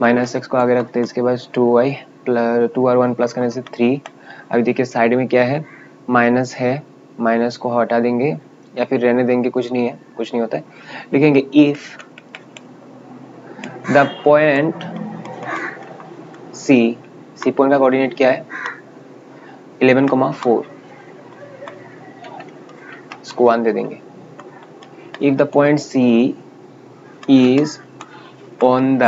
माइनस एक्स को आगे रखते हैं, इसके बाद 2y प्लस 2 और 1 प्लस करने से 3। अभी देखिए साइड में क्या है, माइनस है, माइनस को हटा देंगे या फिर रहने देंगे, कुछ नहीं है, कुछ नहीं होता है। लिखेंगे if the point C point का कोऑर्डिनेट क्या है 11,4, इसको 1 दे देंगे। If the point C is on the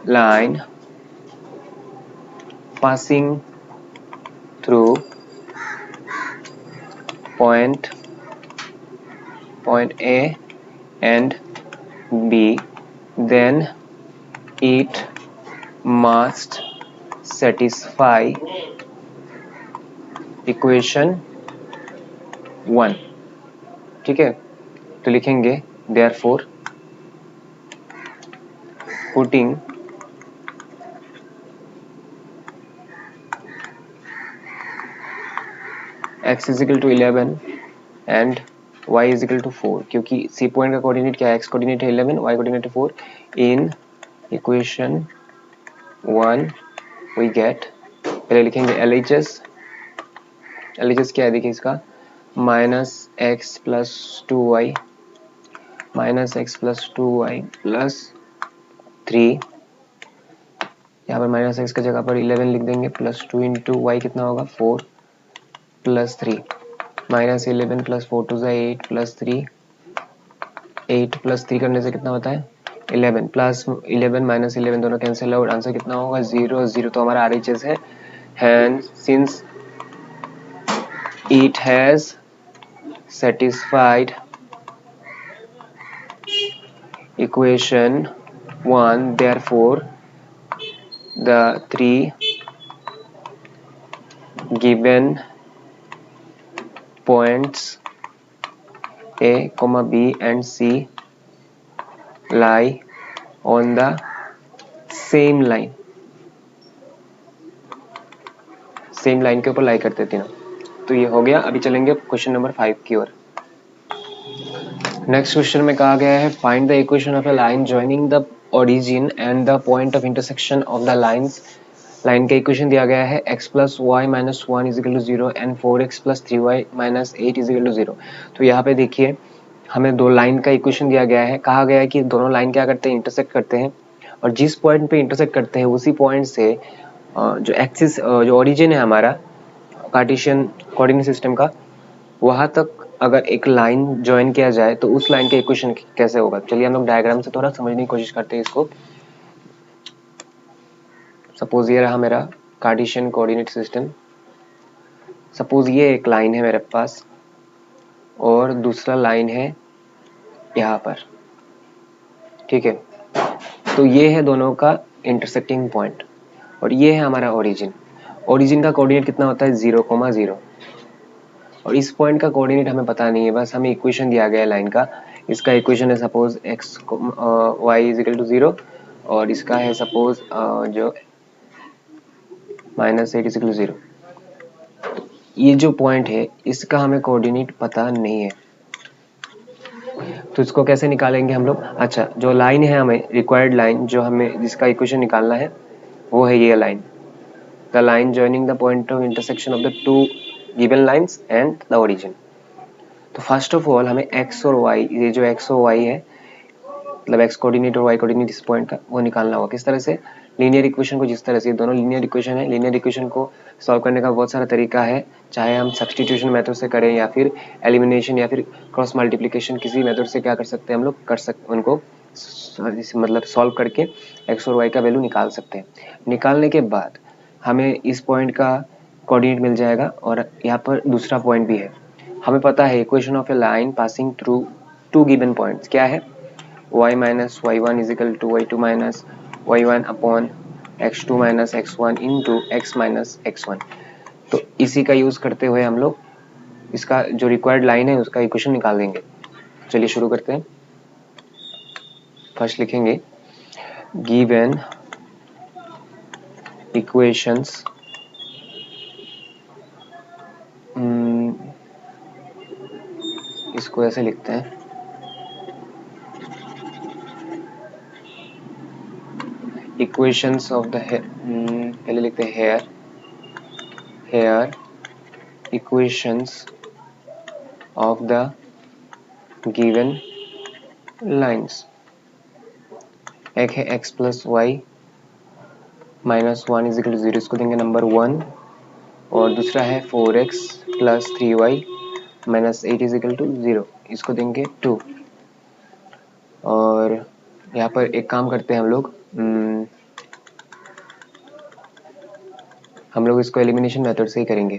line passing through point A and B, then it must satisfy equation 1। ठीक है, तो लिखेंगे therefore putting x is equal to 11 and y is equal to 4, क्योंकि C पॉइंट का coordinate क्या है, x coordinate है 11, y coordinate है 4। इन इक्वेशन 1 वी गेट, पहले लिखेंगे LHS क्या है, देखिए इसका minus x plus 2y minus x plus 2y plus 3, यहाँ पर माइनस एक्स की जगह पर 11 लिख देंगे, प्लस 2 इंटू वाई कितना होगा 4 plus 3, minus 11 plus 4 to 8 plus 3, 8 plus 3 करने से कितना होता है 11, प्लस 11 माइनस 11 दोनों कैंसिल आउट, आंसर कितना होगा 0 0। तो हमारा RHS है, and since it has satisfied equation 1, therefore the three given points A, B and C lie on the same line, same line के ऊपर लाई करते थे ना। तो ये हो गया। अभी चलेंगे क्वेश्चन नंबर 5 की ओर। नेक्स्ट क्वेश्चन में कहा गया है find the equation of a line joining the origin and the point of intersection of the lines. Line का इक्वेशन दिया गया है x plus y minus 1 is equal to 0 and 4x plus 3y minus 8 is equal to 0। तो यहाँ पे देखिए हमें दो लाइन का इक्वेशन दिया गया है, कहा गया है कि दोनों लाइन क्या करते हैं इंटरसेक्ट करते हैं, और जिस पॉइंट पे इंटरसेक्ट करते हैं उसी पॉइंट से जो एक्सिस जो ओरिजिन है हमारा कार्टेशियन कोऑर्डिनेट सिस्टम का, वहां तक अगर एक लाइन ज्वाइन किया जाए तो उस लाइन का इक्वेशन कैसे होगा। चलिए हम लोग डायग्राम से थोड़ा समझने की कोशिश करते हैं इसको। सपोज ये रहा मेरा कार्टेशियन कोऑर्डिनेट सिस्टम, सपोज ये एक लाइन है मेरे पास और दूसरा लाइन है यहाँ पर, ठीक है। तो ये है दोनों का इंटरसेक्टिंग पॉइंट और ये है हमारा ओरिजिन। ओरिजिन का कोऑर्डिनेट कितना होता है 0,0 और इस पॉइंट का कोऑर्डिनेट हमें पता नहीं है, बस हमें इक्वेशन दिया गया है लाइन का। इसका इक्वेशन है suppose x y is equal to 0 और इसका है सपोज जो माइनस 8 इज इक्वल टू 0। ये जो पॉइंट है इसका हमें कोऑर्डिनेट पता नहीं है, तो इसको कैसे निकालेंगे हम लोग। अच्छा, जो लाइन है हमें रिक्वायर्ड लाइन जो हमें जिसका इक्वेशन निकालना है वो है ये line, the line joining the point of intersection of the two given lines and the origin. तो फर्स्ट ऑफ ऑल हमें x और y, ये जो x और y है मतलब x कोऑर्डिनेट और y कोऑर्डिनेट इस पॉइंट का वो निकालना होगा। किस तरह से, लीनियर इक्वेशन को, जिस तरह से दोनों लीनियर इक्वेशन है, लीनियर इक्वेशन को सॉल्व करने का बहुत सारा तरीका है, चाहे हम सब्स्टिट्यूशन मेथड से करें या फिर एलिमिनेशन या फिर क्रॉस मल्टीप्लिकेशन, किसी मेथड से क्या कर सकते हैं हम लोग, कर सकते उनको मतलब सॉल्व करके x और y का वैल्यू निकाल सकते हैं। निकालने के बाद हमें इस पॉइंट का कोऑर्डिनेट मिल जाएगा और यहाँ पर दूसरा पॉइंट भी है। हमें पता है equation of a line passing through two given points क्या है, y minus y1 is equal to y2 minus y1 upon x2 minus x1 into x minus x1। तो इसी का यूज करते हुए हम लोग इसका जो रिक्वायर्ड लाइन है उसका इक्वेशन निकाल देंगे। चलिए शुरू करते हैं। फर्स्ट लिखेंगे गिवन इक्वेशंस इसको ऐसे लिखते हैं, इक्वेशंस ऑफ द पहले लिखते हैं here equations of the given lines. एक है x plus y minus 1 is equal to 0, इसको देंगे नंबर 1, और दूसरा है 4x plus 3y minus 8 is equal to 0, इसको देंगे 2। और यहाँ पर एक काम करते हैं हम लोग इसको एलिमिनेशन मेथड से ही करेंगे।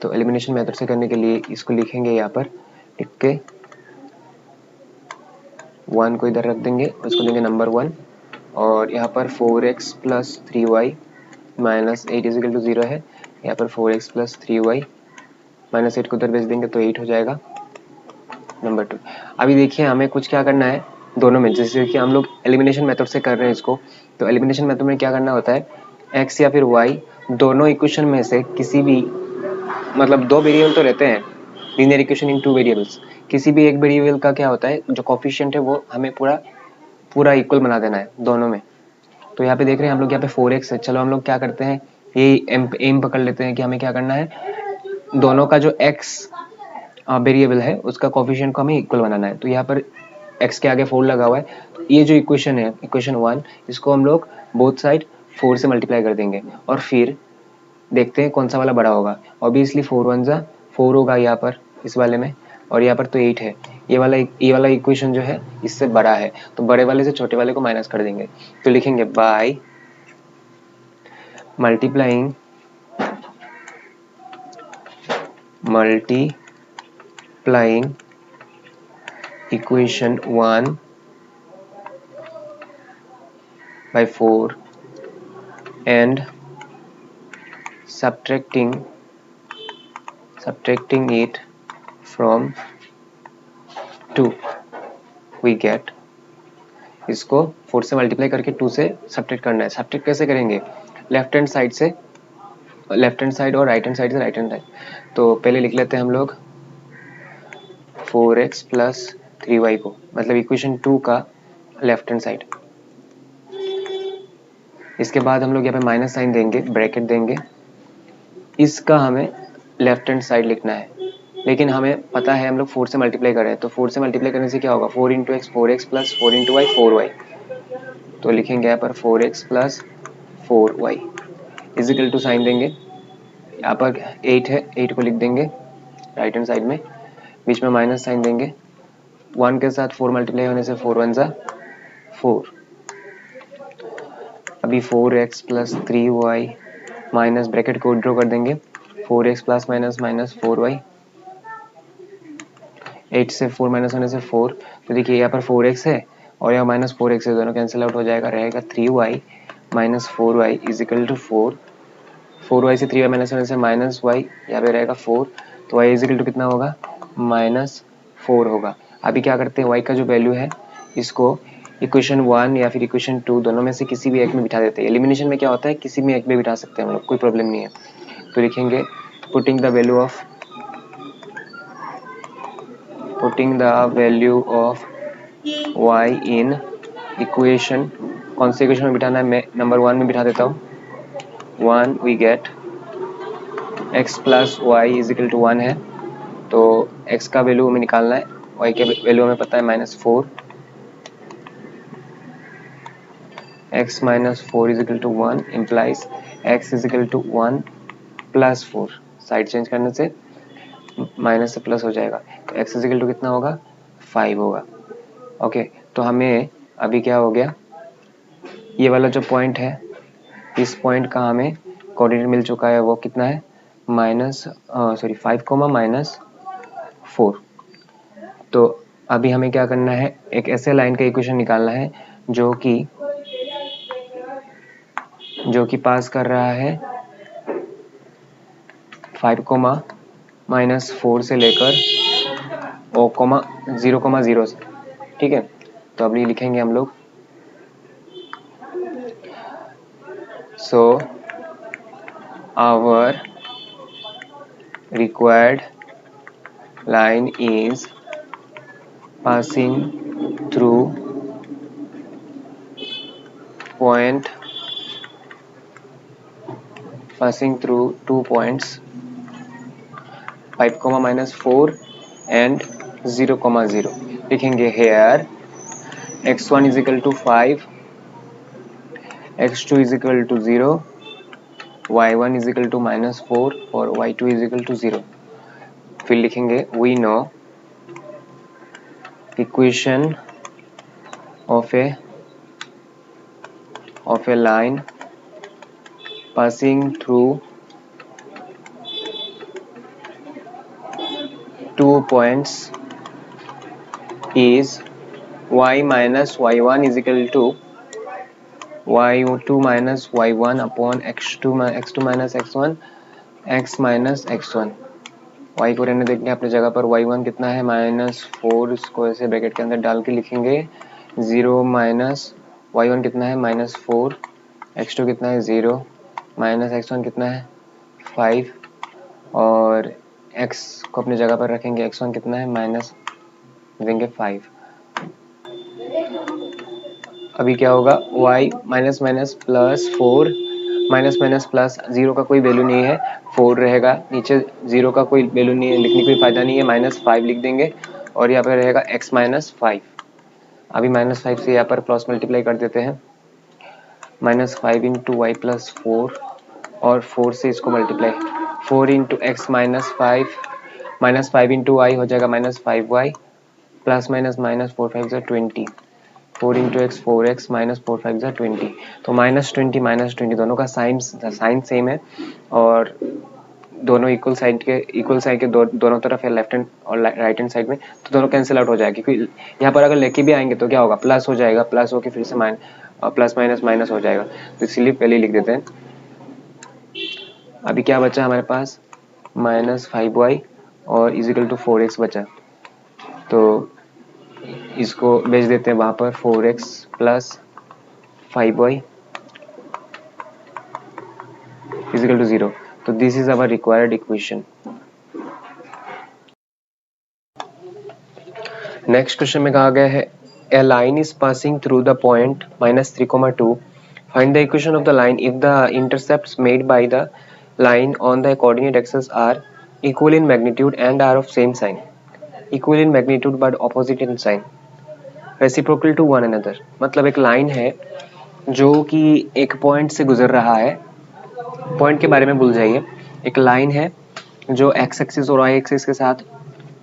तो एलिमिनेशन मेथड से करने के लिए इसको लिखेंगे यहाँ पर लिख के 1 को इधर रख देंगे, उसको देंगे नंबर 1, और यहाँ पर 4x plus 3y minus 8 is equal to 0 है, यहाँ पर 4x प्लस 3y माइनस 8 को उधर भेज देंगे तो 8 हो जाएगा नंबर 2। अभी देखिए हमें कुछ क्या करना है दोनों में, जैसे कि हम लोग एलिमिनेशन मेथड से कर रहे हैं इसको, तो एलिमिनेशन मेथड में क्या करना होता है, x या फिर y दोनों इक्वेशन में से किसी भी, मतलब दो वेरिएबल तो रहते हैं, linear equation in two variables, किसी भी एक वेरिएबल का क्या होता है जो कोफिशिएंट है वो हमें पूरा इक्वल बना देना है दोनों में। तो यहाँ पे देख रहे हैं हम लोग यहाँ पे 4x है, चलो हम लोग क्या करते हैं ये एम पकड़ लेते हैं कि हमें क्या करना है, दोनों का जो x वेरिएबल है उसका कोफिशिएंट को हमें इक्वल बनाना है। तो यहाँ पर x के आगे 4 लगा हुआ है, तो ये जो इक्वेशन है इक्वेशन 1, इसको हम लोग बोथ साइड 4 से मल्टीप्लाई कर देंगे और फिर देखते हैं कौन सा वाला बड़ा होगा। ऑब्वियसली 4 1 जा 4 होगा यहाँ पर इस वाले में, और यहाँ पर तो 8 है, ये वाला इक्वेशन जो है इससे बड़ा है, तो बड़े वाले से छोटे वाले को माइनस कर देंगे। तो लिखेंगे by multiplying equation 1 by 4 and subtracting it from 2 we get, इसको 4 से मल्टीप्लाई करके 2 से सब्ट्रैक्ट करना है। सब्ट्रैक्ट कैसे करेंगे, लेफ्ट हैंड साइड और राइट हैंड साइड से राइट हैंड साइड। तो पहले लिख लेते हैं हम लोग 4x प्लस 3y को, मतलब इक्वेशन 2 का लेफ्ट हैंड साइड। इसके बाद हम लोग यहाँ पे माइनस साइन देंगे, ब्रैकेट देंगे, इसका हमें लेफ्ट हैंड साइड लिखना है, लेकिन हमें पता है हम लोग 4 से मल्टीप्लाई कर रहे हैं, तो 4 से मल्टीप्लाई करने से क्या होगा, 4 इंटू एक्स 4x प्लस 4 इंटू वाई 4y। तो लिखेंगे यहाँ पर 4x plus 4y is equal to sign देंगे, यहाँ पर 8 है, 8 को लिख देंगे राइट हैंड साइड में, बीच में माइनस साइन देंगे, 1 के साथ 4 मल्टीप्लाई होने से 4 1 जा 4। अभी 4x plus 3y minus bracket को ड्रॉ कर देंगे, 4x plus minus minus 4y, 8 से 4 माइनस होने से 4। तो देखिए यहाँ पर 4x है और यहाँ माइनस 4x है, दोनों कैंसिल आउट हो जाएगा, रहेगा 3y minus 4y is equal to 4। 4y से 3y माइनस होने से माइनस y, यहाँ पे रहेगा 4, तो y इज इक्वल टू कितना होगा, माइनस 4 होगा। अभी क्या करते हैं, y का जो वैल्यू है इसको इक्वेशन 1 या फिर इक्वेशन 2 दोनों में से किसी भी एक में बिठा देते हैं। एलिमिनेशन में क्या होता है, किसी में एक में बिठा सकते हैं हम लोग, कोई प्रॉब्लम नहीं है। तो लिखेंगे putting the value of y in equation, कौन से इक्वेशन में बिठाना है, मैं नंबर 1 में बिठा देता हूँ। 1 we get x plus y is equal to 1 है, तो x का वैल्यू हमें निकालना है, y के वैल्यू हमें पता है -4, x minus 4 is equal to 1 implies x is equal to 1 plus 4, side change करने से माइनस से प्लस हो जाएगा, तो x इज इक्वल टू कितना होगा, 5 होगा। ओके, तो हमें अभी क्या हो गया, ये वाला जो पॉइंट है इस पॉइंट का हमें कोऑर्डिनेट मिल चुका है, वो कितना है, 5 कोमा -4। तो अभी हमें क्या करना है, एक ऐसे लाइन का इक्वेशन निकालना है जो कि पास कर रहा है 5 कोमा -4 से लेकर 0,0 से, ठीक है। तो अभी लिखेंगे हम लोग, so our required line is passing through two points 5, -4 and 0, 0. लिखेंगे here x1 is equal to 5, x2 is equal to 0, y1 is equal to -4 और y2 is equal to 0. फिर लिखेंगे we know equation of a line passing through 2 points is y minus y1 is equal to y2 minus y1 upon x2 minus x1 x minus x1. y को रहने देंगे अपनी जगह पर, y1 कितना है -4, इसको ऐसे ब्रैकेट के अंदर डाल के लिखेंगे 0 माइनस y1 कितना है -4, x2 कितना है 0, माइनस x1 कितना है 5 और x को अपनी जगह पर रखेंगे, x1 कितना है माइनस देंगे 5. अभी क्या होगा y minus minus plus 4 minus minus plus, 0 का कोई वैल्यू नहीं है, 4 रहेगा नीचे, 0 का कोई वैल्यू नहीं है, लिखने कोई फायदा नहीं है, -5 लिख देंगे और यहाँ पर रहेगा x माइनस 5. अभी -5 से यहाँ पर क्रॉस मल्टीप्लाई कर देते हैं, -5 इंटू वाई प्लस 4 और 4 से इसको multiply, 4 into x minus 5, -5 into y हो जाएगा -5y प्लस माइनस माइनस 4 5 ज़ा 20, 4 इंटू एक्स 4x माइनस 4 5 ज़ा 20. तो -20 दोनों का साइन सेम है और दोनों इक्वल साइड के दोनों तरफ है, लेफ्ट हैंड और राइट हैंड साइड में, तो दोनों कैंसिल आउट हो जाएगा. क्योंकि यहाँ पर अगर लेके भी आएंगे तो क्या होगा, प्लस हो जाएगा, प्लस होके फिर से प्लस माइनस माइनस हो जाएगा, तो इसीलिए पहले लिख देते हैं. अभी क्या बचा हमारे पास -5y और इजिकल टू 4x बचा, तो इसको भेज देते हैं वहां पर 4x plus 5y is equal to 0. तो this is our required equation. Next question में कहा गया है a line is passing through the point -3, 2. Find the equation of the line if the intercepts made by the line on the coordinate axis are equal in magnitude and are of same sign. Equal in magnitude but opposite in sign. Reciprocal to one another. मतलब एक line है जो कि एक point से गुजर रहा है, पॉइंट के बारे में भूल जाइए, एक लाइन है जो एक्स एक्सिस और वाई एक्सिस के साथ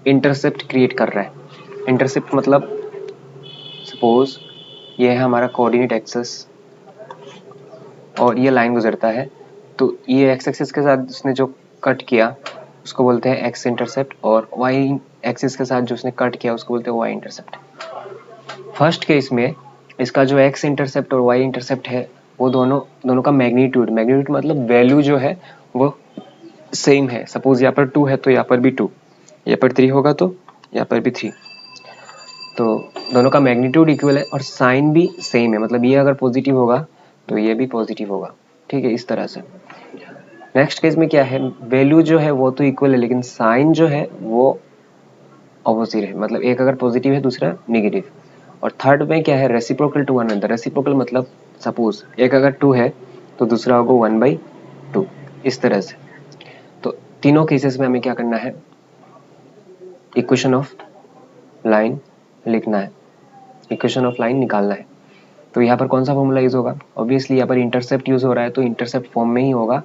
इंटरसेप्ट क्रिएट कर रहा है. इंटरसेप्ट मतलब सपोज ये है हमारा कोऑर्डिनेट एक्सिस और ये लाइन गुजरता है, तो ये एक्स एक्सिस के साथ जिसने जो कट किया उसको बोलते हैं एक्स इंटरसेप्ट और वाई एक्सिस के साथ जो उसने कट किया उसको बोलते हैं वाई इंटरसेप्ट. फर्स्ट केस में इसका जो एक्स इंटरसेप्ट और वाई इंटरसेप्ट है वो दोनों का मैग्नीट्यूड मतलब वैल्यू जो है वो सेम है. सपोज यहाँ पर 2 है तो यहाँ पर भी 2, यहाँ पर 3 होगा तो यहाँ पर भी 3, तो दोनों का मैग्नीट्यूड इक्वल है और साइन भी सेम है, मतलब ये अगर पॉजिटिव होगा तो ये भी पॉजिटिव होगा. ठीक है, इस तरह से. नेक्स्ट केस में क्या है, वैल्यू जो है वो तो इक्वल है लेकिन साइन जो है वो ऑपोजिट है, मतलब एक अगर पॉजिटिव है दूसरा नेगेटिव. और थर्ड में क्या है, reciprocal to one another. Reciprocal मतलब सपोज एक अगर 2 है तो दूसरा होगा 1/2, इस तरह से. तो तीनों केसेस में हमें क्या करना है, इक्वेशन ऑफ लाइन लिखना है, इक्वेशन ऑफ लाइन निकालना है. तो यहाँ पर कौन सा फॉर्मूला यूज होगा, ऑब्वियसली यहाँ पर इंटरसेप्ट यूज हो रहा है तो इंटरसेप्ट फॉर्म में ही होगा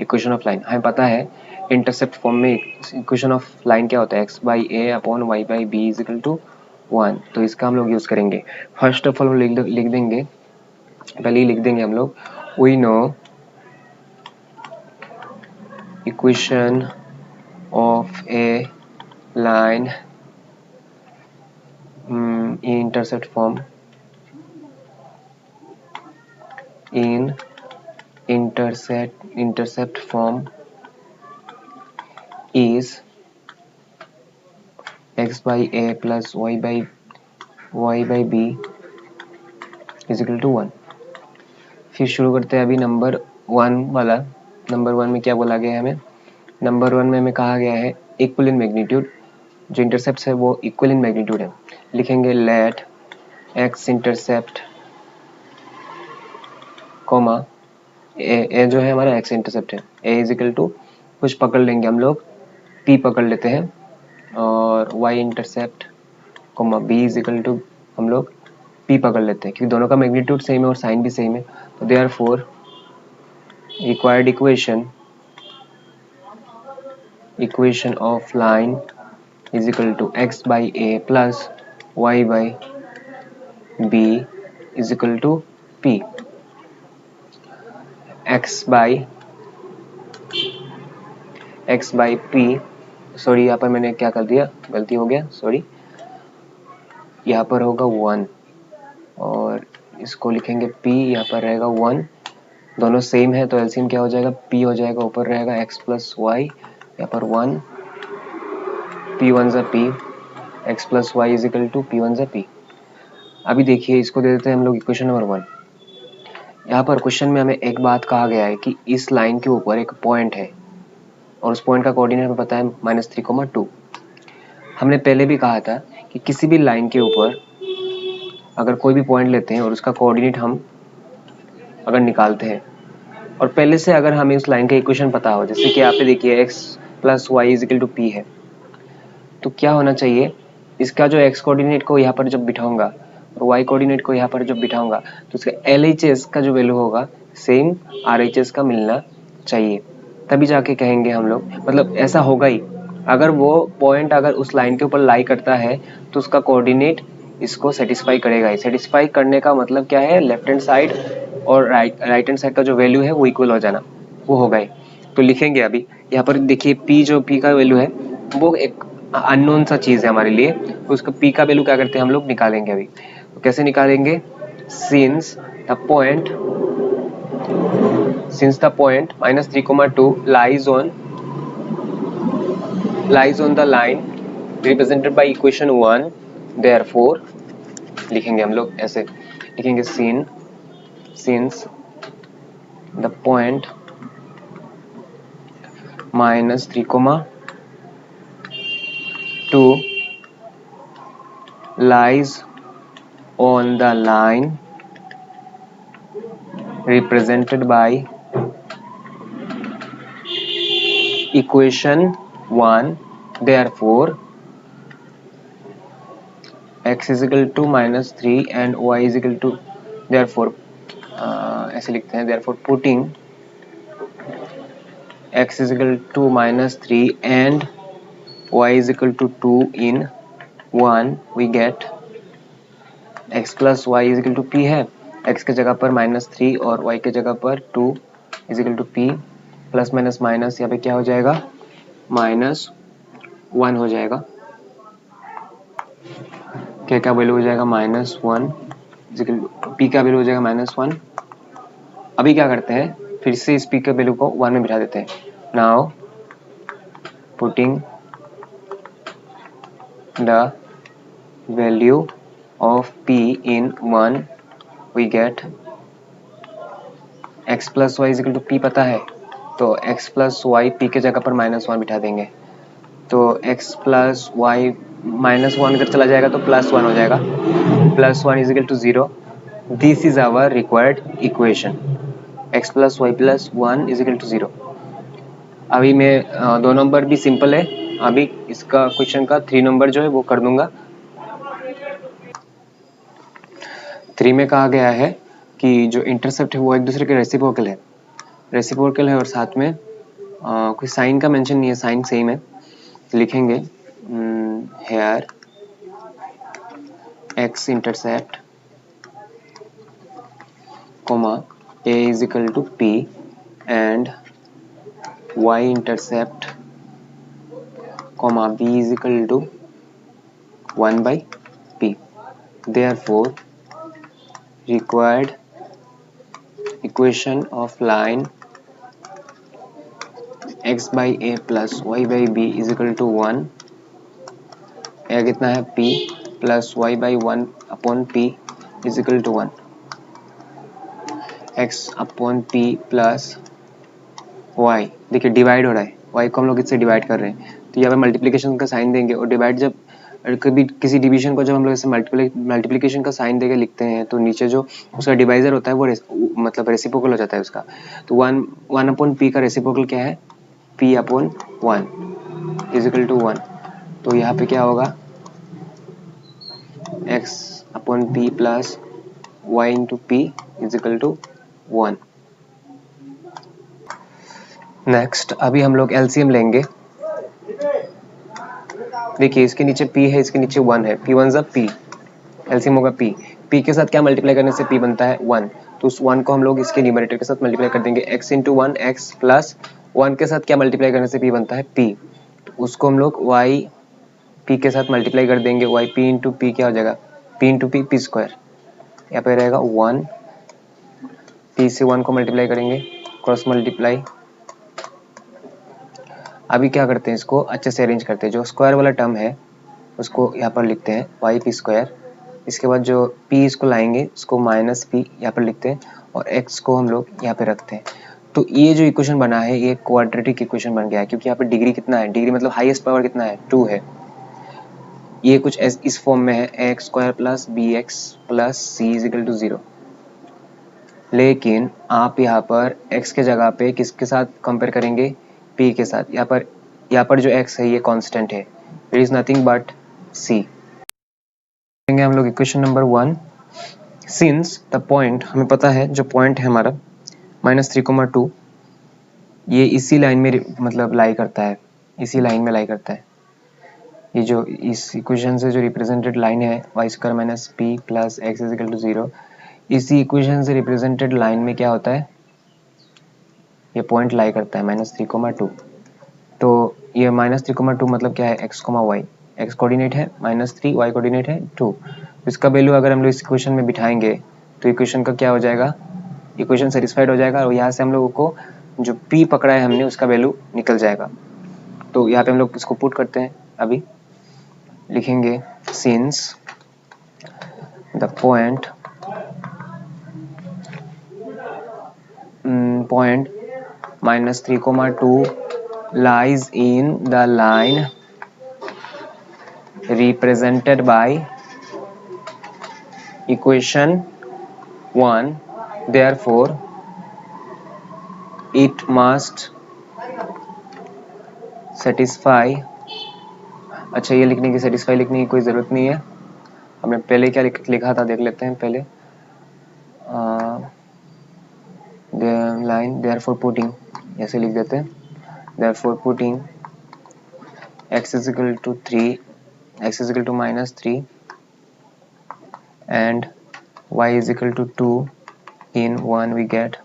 इक्वेशन ऑफ लाइन. हमें पता है इंटरसेप्ट फॉर्म में इक्वेशन ऑफ लाइन क्या होता है, x/a upon y/b is equal to 1. तो इसका हम लोग यूज करेंगे. फर्स्ट ऑफ ऑल लिख देंगे, पहले ही लिख देंगे हम लोग, we know equation of a line intercept form in intercept form is x/a plus y/b is equal to 1. फिर शुरू करते हैं अभी नंबर 1 वाला. नंबर 1 में क्या बोला गया है हमें, नंबर 1 में हमें कहा गया है इक्वल इन मैग्नीट्यूड. जो इंटरसेप्ट है वो इक्वल इन मैग्नीट्यूड है। लिखेंगे लेट एक्स इंटरसेप्ट कोमा ए जो है हमारा एक्स इंटरसेप्ट है, ए इज इक्वल टू कुछ पकड़ लेंगे हम लोग, पी पकड़ लेते हैं, और y intercept comma b is equal to हम लोग पी पकड़ लेते हैं, क्योंकि दोनों का मैग्नीट्यूड सेम है और साइन भी सेम है। तो therefore required equation of line is equal to x by a plus y by b is equal to p. X by p, sorry यहाँ पर मैंने क्या कर दिया, गलती हो गया, सॉरी, यहाँ पर होगा 1 और इसको लिखेंगे p, यहाँ पर रहेगा 1, दोनों सेम है तो एलसीएम क्या हो जाएगा, p हो जाएगा, ऊपर रहेगा x प्लस वाई, यहाँ पर 1, p वन ज़ा p, x plus y is equal to p one ज़ा p। अभी देखिए इसको दे देते हैं हम लोग इक्वेशन नंबर 1। यहाँ पर क्वेश्चन में हमें एक बात कहा गया है कि इस लाइन के ऊपर एक पॉइंट है और उस पॉइंट का कोऑर्डिनेट हमें पता है -3,2। हमने पहले भी कहा था कि किसी भी लाइन के ऊपर अगर कोई भी पॉइंट लेते हैं और उसका कोऑर्डिनेट हम अगर निकालते हैं और पहले से अगर हमें उस लाइन का इक्वेशन पता हो, जैसे कि यहाँ पे देखिए x plus y is equal to p है, तो क्या होना चाहिए, इसका जो x कोऑर्डिनेट को यहाँ पर जब बिठाऊंगा और y कोऑर्डिनेट को यहाँ पर जब बिठाऊंगा तो उसका LHS का जो वैल्यू होगा सेम RHS का मिलना चाहिए, तभी जाके कहेंगे हम लोग, मतलब ऐसा होगा ही। अगर वो पॉइंट अगर उस लाइन के ऊपर लाई करता है तो उसका कोऑर्डिनेट इसको सेटिस्फाई करेगा ही। सेटिस्फाई करने का मतलब क्या है, लेफ्ट हैंड साइड और राइट हैंड साइड का जो वैल्यू है वो इक्वल हो जाना, वो होगा ही। तो लिखेंगे अभी यहाँ पर देखिए p, जो p का वैल्यू है वो एक अननोन सा चीज़ है हमारे लिए, तो उसका p का वैल्यू क्या करते हैं हम लोग निकालेंगे अभी। तो कैसे निकालेंगे, since the point -3,2 lies on the line represented by equation 1, therefore लिखेंगे हम लोग ऐसे, लिखेंगे since the point -3,2 lies on the line represented by equation 1, therefore x is equal to -3 and y is equal to, therefore ऐसे लिखते हैं, therefore putting x is equal to -3 and y is equal to 2 in 1, we get x plus y is equal to p है, x के जगह पर -3 और y के जगह पर 2 is equal to p, plus minus minus यहाँ पे क्या हो जाएगा, -1 हो जाएगा, क्या वैल्यू हो जाएगा, -1, p का वैल्यू हो जाएगा -1। अभी क्या करते हैं, फिर से इस p के वैल्यू को 1 में बिठा देते हैं। Now putting the value of p in 1, we get x plus y is equal to p, पता है तो x plus y p के जगह पर -1 बिठा देंगे, तो x plus y -1 अगर चला जाएगा तो +1 हो जाएगा, +1 is equal to 0। This is our required equation, x plus y plus 1 is equal to 0। अभी मैं 2 नंबर भी सिंपल है, अभी इसका क्वेश्चन का 3 नंबर जो है वो कर दूंगा। 3 में कहा गया है कि जो इंटरसेप्ट है वो एक दूसरे के रेसिप्रोकल है और साथ में कोई साइन का मेंशन नहीं है, साइन सेम है, तो लिखेंगे here x intercept comma a is equal to p and y intercept comma b is equal to 1 by p, therefore required equation of line x by a plus y by b is equal to 1, यह कितना है p plus y by 1 upon p is equal to 1, x upon p plus y, देखिए divide हो रहा है, y को हम लोग इससे डिवाइड कर रहे हैं, तो तो यहाँ पे मल्टीप्लिकेशन का साइन देंगे और डिवाइड जब कभी किसी डिवीजन को जब हम लोग ऐसे मल्टीप्लिकेशन का साइन देके लिखते हैं तो नीचे जो उसका डिवाइजर होता है वो मतलब रेसिप्रोकल हो जाता है उसका। तो 1 अपॉन पी का रेसिप्रोकल क्या है, p अपॉन 1 इजिकल टू 1। तो यहाँ पे क्या होगा, x upon p plus y into p is equal to 1। Next अभी हम लोग एलसीएम लेंगे। देखिए इसके नीचे p है, इसके नीचे 1 है, p1 ज़ा p, एलसीएम होगा p के साथ क्या मल्टीप्लाई करने से p बनता है 1, तो उस 1 को हम लोग इसके न्यूमरेटर के साथ मल्टीप्लाई कर देंगे। x इंटू 1 x प्लस 1 के साथ क्या मल्टीप्लाई करने से p बनता है p, तो उसको हम लोग y p के साथ मल्टीप्लाई कर देंगे। y p इंटू p क्या हो जाएगा, p into p p square, यहाँ पे रहेगा 1, p से 1 को मल्टीप्लाई करेंगे, क्रॉस मल्टीप्लाई। अभी क्या करते हैं, इसको अच्छे से अरेंज करते हैं। जो स्क्वायर वाला टर्म है उसको यहाँ पर लिखते हैं वाई पी स्क्वायर। इसके बाद जो p इसको लाएंगे, इसको माइनस पी यहाँ पर लिखते हैं और x को हम लोग यहाँ पे रखते हैं। तो ये जो इक्वेशन बना है ये क्वाड्रेटिक इक्वेशन बन गया है, क्योंकि यहाँ पे डिग्री कितना है, डिग्री मतलब हाईएस्ट पावर कितना है, 2 है। ये कुछ इस फॉर्म में है, x square plus b x plus c is equal to 0। लेकिन आप यहाँ पर x के जगह पे किसके साथ कंपेयर करेंगे, p के साथ। यहाँ पर जो x है ये कांस्टेंट है, it is nothing but c। हम लोग equation number 1, since the point, हमें पता है जो पॉइंट है हमारा -3,2 ये इसी लाइन में मतलब लाई करता है, इसी लाइन में लाई करता है। ये जो इस इक्वेशन से जो रिप्रेजेंटेड लाइन है y square minus p plus x is equal to 0, इसी इक्वेशन से रिप्रेजेंटेड लाइन में क्या होता है, ये पॉइंट लाई करता है -3,2। तो ये -3,2 मतलब क्या है, x, y, x कोऑर्डिनेट है -3, y कोऑर्डिनेट है 2। इसका वैल्यू अगर हम लोग इस इक्वेशन में बिठाएंगे तो इक्वेशन का क्या हो जाएगा, इक्वेशन सेटिस्फाइड हो जाएगा और यहाँ से हम लोगों को जो p पकड़ा है हमने उसका वैल्यू निकल जाएगा। तो यहाँ पे हम लोग इसको पुट करते हैं। अभी लिखेंगे since the point -3,2 lies in the line represented by equation 1, therefore it must satisfy। अच्छा, ये लिखने की satisfy लिखने की कोई ज़रूरत नहीं है, हमने पहले क्या लिखा था देख लेते हैं पहले। लाइन therefore putting ऐसे लिख देते हैं, therefore putting x is equal to 3, x is equal to -3 and y is equal to 2 in 1 we get।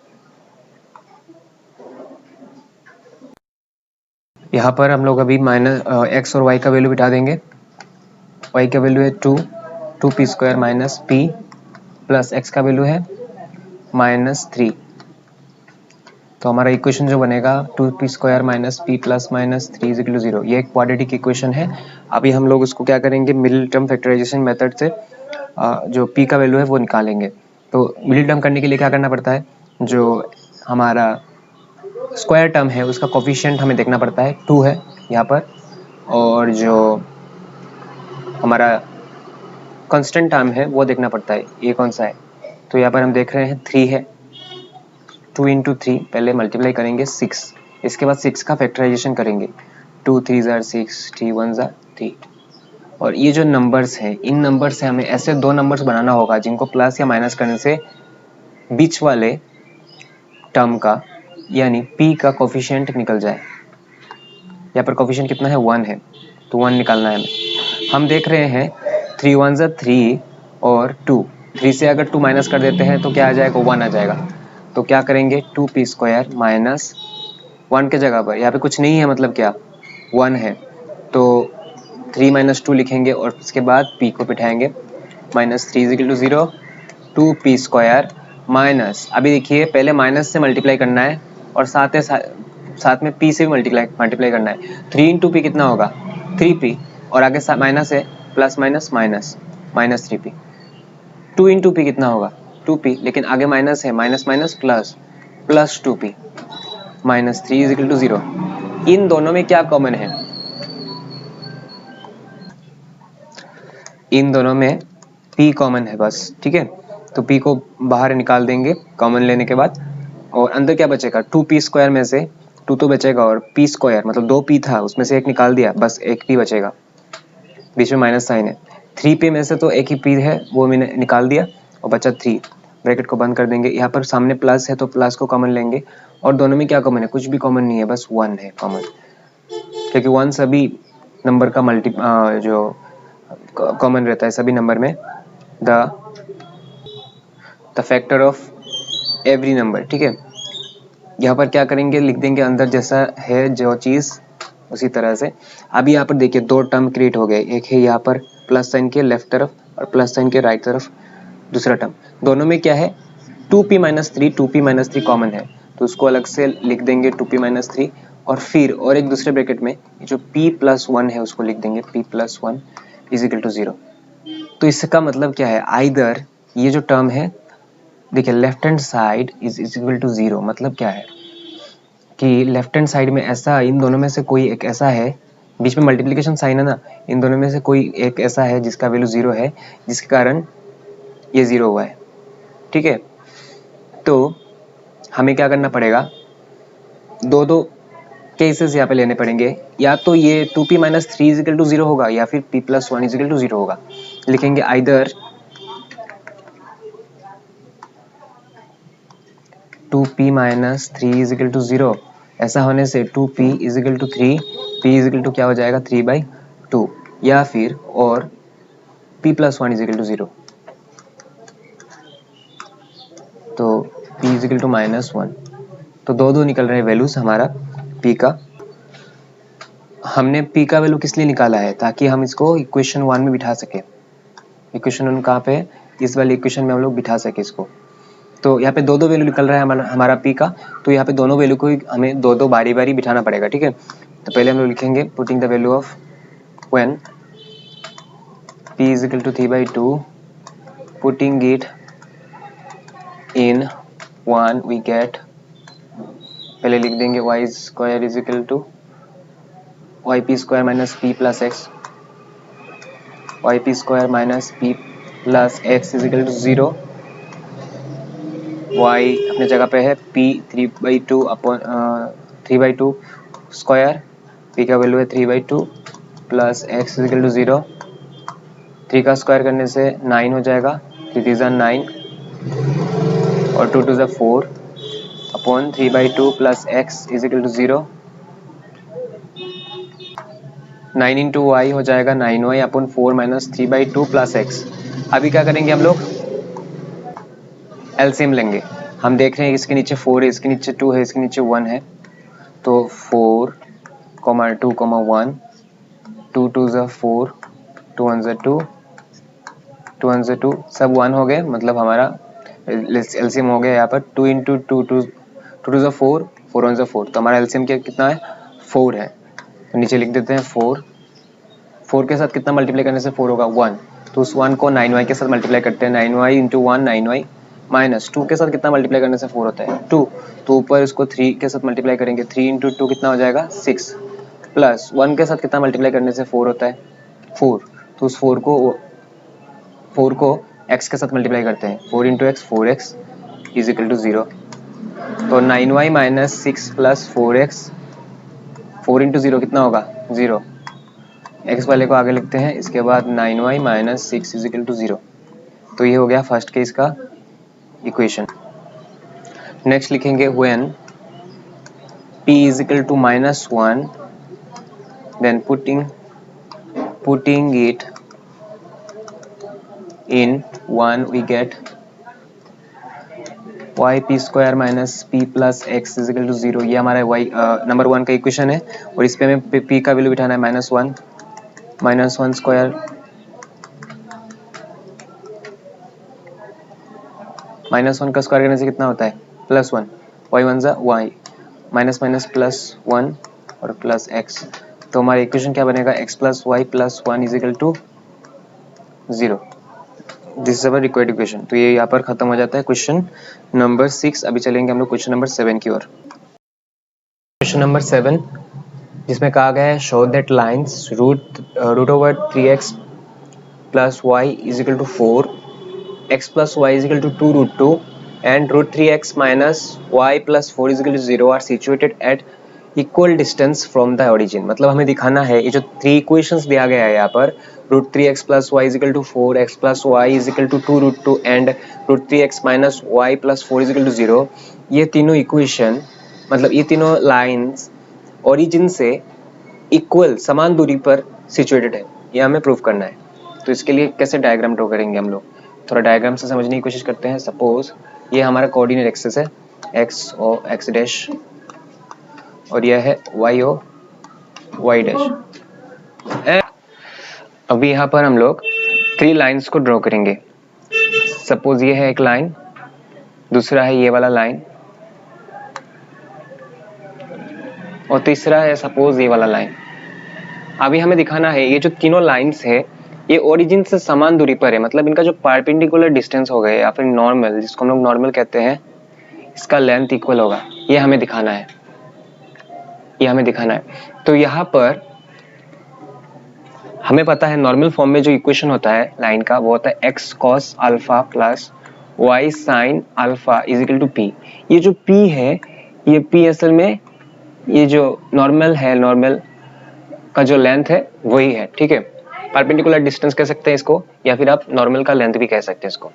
यहाँ पर हम लोग अभी x और y का वैल्यू बिठा देंगे। y का वैल्यू है 2p square minus p plus x का वैल्यू है -3। तो हमारा इक्वेशन जो बनेगा 2p square minus p plus -3 is equal to 0, ये एक क्वाड्रेटिक इक्वेशन है। अभी हम लोग उसको क्या करेंगे, मिडिल टर्म फैक्टराइजेशन मेथड से जो p का वैल्यू है वो निकालेंगे। तो मिडिल टर्म करने के लिए क्या करना पड़ता है, जो हमारा स्क्वायर टर्म है उसका कोफिशिएंट हमें देखना पड़ता है, 2 है यहाँ पर, और जो हमारा कांस्टेंट टर्म है वो देखना पड़ता है, ये कौन सा है। तो यहाँ पर हम देख रहे हैं 3 है, 2 इंटू 3 पहले मल्टीप्लाई करेंगे 6, इसके बाद 6 का फैक्टराइजेशन करेंगे, 2 3 ज़ार 6, 3 1 ज़ार 3। और ये जो नंबर्स हैं, इन नंबर से हमें ऐसे 2 नंबर्स बनाना होगा जिनको प्लस या माइनस करने से बीच वाले टर्म का यानी p का कोफिशिएंट निकल जाए। यहाँ पर कोफिशिएंट कितना है, 1 है, तो 1 निकालना है हमें। हम देख रहे हैं 3 1 ज़ार 3 और 2, 3 से अगर 2 माइनस कर देते हैं तो क्या आ जाएगा, 1 आ जाएगा। तो क्या करेंगे, 2p स्क्वायर माइनस 1 के जगह पर यहाँ पे कुछ नहीं है, मतलब क्या 1 है, तो 3 - 2 लिखेंगे और उसके बाद p को बिठाएंगे, -3 is equal to 0, 2p square minus, अभी देखिए पहले माइनस से मल्टीप्लाई करना है और साथ में p से भी मल्टीप्लाई करना है। 3 इंटू p कितना होगा, 3p, और आगे माइनस है, प्लस माइनस माइनस -3p। 2 इंटू p कितना होगा, 2p, लेकिन आगे माइनस है, minus minus plus, plus 2p, -3 is equal to 0। इन दोनों में क्या कॉमन है, इन दोनों में p कॉमन है बस, ठीक है। तो p को बाहर निकाल देंगे कॉमन लेने के बाद, और अंदर क्या बचेगा, 2p² में से 2 तो बचेगा और p² मतलब 2p था उसमें से एक निकाल दिया, बस एक p बचेगा, बीच में माइनस साइन है। 3p में से तो एक ही p है वो मैंने निकाल दिया और बचा 3, ब्रैकेट को बंद कर देंगे। यहाँ पर सामने प्लस है तो प्लस को कॉमन लेंगे, और दोनों में क्या कॉमन है, कुछ भी कॉमन नहीं है, बस 1 है कॉमन, क्योंकि 1 सभी नंबर का जो कॉमन रहता है सभी नंबर में, the factor of every number, ठीक है। यहाँ पर क्या करेंगे, लिख देंगे अंदर जैसा है जो चीज़ उसी तरह से। अभी यहाँ पर देखिए 2 टर्म क्रिएट हो गए, एक है यहाँ पर प्लस साइन के लेफ्ट तरफ और प्लस साइन के राइट तरफ दूसरा टर्म, दोनों में क्या है 2p-3 कॉमन है, तो उसको अलग से लिख देंगे 2p-3, और फिर और एक दूसरे ब्रैकेट में जो p+1 है उसको लिख देंगे p+1 = 0। तो इसका मतलब क्या है, आइदर ये जो टर्म है देखिए left hand side is equal to 0, मतलब क्या है कि लेफ्ट हैंड साइड में ऐसा, इन दोनों में से कोई एक ऐसा है, बीच में मल्टीप्लिकेशन साइन है ना, इन दोनों में से कोई एक ऐसा है जिसका वैल्यू 0 है, जिसके कारण ये 0 हुआ है, ठीक है। तो हमें क्या करना पड़ेगा, दो केसेस यहाँ पे लेने पड़ेंगे, या तो ये 2p-3 = 0 होगा या फिर p+1 = 0 होगा। लिखेंगे आइदर 2p-3 = 0, ऐसा होने से 2p = 3, p = क्या हो जाएगा 3/2, या फिर और p+1 = 0, तो p = -1। तो दो निकल रहे हैं वैल्यूज हमारा p का। हमने p का वैल्यू किस लिए निकाला है, ताकि हम इसको इक्वेशन 1 में बिठा सके। इक्वेशन 1 कहाँ पे है, इस वाली इक्वेशन में हम लोग बिठा सके इसको। तो यहाँ पे दो वैल्यू निकल रहा है हमारा p का, तो यहाँ पे दोनों वैल्यू को हमें दो बारी बिठाना पड़ेगा, ठीक है। तो पहले हम लोग लिखेंगे putting the value of when p = 3/2, putting it in 1 we get, पहले लिख देंगे y² = yp² - p + x, yp² - p + x = 0, y अपने जगह पे है, p 3/2 स्क्वायर, p का वैल्यू है 3/2 प्लस x = 0, 3 का स्क्वायर करने से 9 हो जाएगा, 3 3 9 और 2 2 4 अपॉन 3/2 प्लस x = 0, 9 × y हो जाएगा 9y अपॉन 4 - 3/2 प्लस x। अभी क्या करेंगे, हम लोग एलसीएम लेंगे। हम देख रहे हैं इसके नीचे 4 है, इसके नीचे 2 है, इसके नीचे 1 है, तो 4, 2, 1, 2 2 4, 2 1 2, 2 1 2, सब 1 हो गए, मतलब हमारा एलसीएम हो गया यहाँ पर 2 × 2 2 2 4, 4 1 4, तो हमारा एलसीएम कितना है 4 है। तो नीचे लिख देते हैं 4 के साथ कितना मल्टीप्लाई करने से 4 होगा 1, तो उस 1 को 9y के साथ मल्टीप्लाई करते हैं, 9y × 1 9y माइनस 2 के साथ कितना मल्टीप्लाई करने से 4 होता है 2, तो ऊपर इसको 3 के साथ मल्टीप्लाई करेंगे, 3 × 2 कितना हो जाएगा 6, प्लस 1 के साथ कितना मल्टीप्लाई करने से 4 होता है 4, तो उस 4 को x के साथ मल्टीप्लाई करते हैं, 4 × x 4x = 0, तो 9y - 6 प्लस 4x, 4 × 0 कितना होगा 0, x वाले को आगे लिखते हैं, इसके बाद 9y - 6 = 0। तो ये हो गया फर्स्ट केस का इक्वेशन। नेक्स्ट लिखेंगे when p = -1, then putting it in 1 we get yp² - p + x = 0। ये हमारा y नंबर 1 का इक्वेशन है, और इस पे हमें p का वैल्यू बिठाना है -1 स्क्वायर -1 का स्क्वायर करने से कितना होता है +1, y 1 y माइनस +1 और प्लस x, तो हमारा इक्वेशन क्या बनेगा x + y + 1 = 0। This is our required equation. तो ये यहाँ पर खत्म हो जाता है क्वेश्चन नंबर 6। अभी चलेंगे हम लोग क्वेश्चन नंबर 7 की ओर। क्वेश्चन नंबर 7 जिसमें कहा गया है show that lines root over 3x plus y is equal to 4, x plus y is equal to 2 root 2 and root 3x minus y plus 4 is equal to 0 are situated at equal distance from the origin। मतलब हमें दिखाना है ये जो three equations दिया गया है यहाँ पर root 3x plus y is equal to 4, x plus y is equal to 2 root 2 and root 3x minus y plus 4 is equal to 0, ये तीनों इक्वेशन मतलब ये तीनों लाइंस ओरिजिन से इक्वल समान दूरी पर सिचुएटेड है, ये हमें प्रूव करना है। तो इसके लिए कैसे डायग्राम ड्रॉ करेंगे हम लोग, थोड़ा डायग्राम से समझने की कोशिश करते हैं। सपोज ये हमारा कोऑर्डिनेट एक्सिस है x ओ x डैश और यह है y ओ y डैश। अभी यहाँ पर हम लोग थ्री लाइंस को ड्रॉ करेंगे। सपोज ये है एक लाइन, दूसरा है ये वाला लाइन और तीसरा है सपोज ये वाला लाइन। अभी हमें दिखाना है ये जो तीनों लाइंस है ये ओरिजिन से समान दूरी पर है, मतलब इनका जो परपेंडिकुलर डिस्टेंस होगा या फिर नॉर्मल जिसको हम लोग नॉर्मल कहते हैं, इसका लेंथ इक्वल होगा। ये हमें दिखाना है, ये हमें दिखाना है। तो यहाँ पर हमें पता है नॉर्मल फॉर्म में जो इक्वेशन होता है लाइन का वो होता है x cos alpha plus y sin alpha is equal to p। ये जो p है ये p असल में ये जो नॉर्मल है, नॉर्मल का जो लेंथ है वही है, ठीक है। परपेंडिकुलर डिस्टेंस कह सकते हैं इसको या फिर आप नॉर्मल का लेंथ भी कह सकते हैं इसको।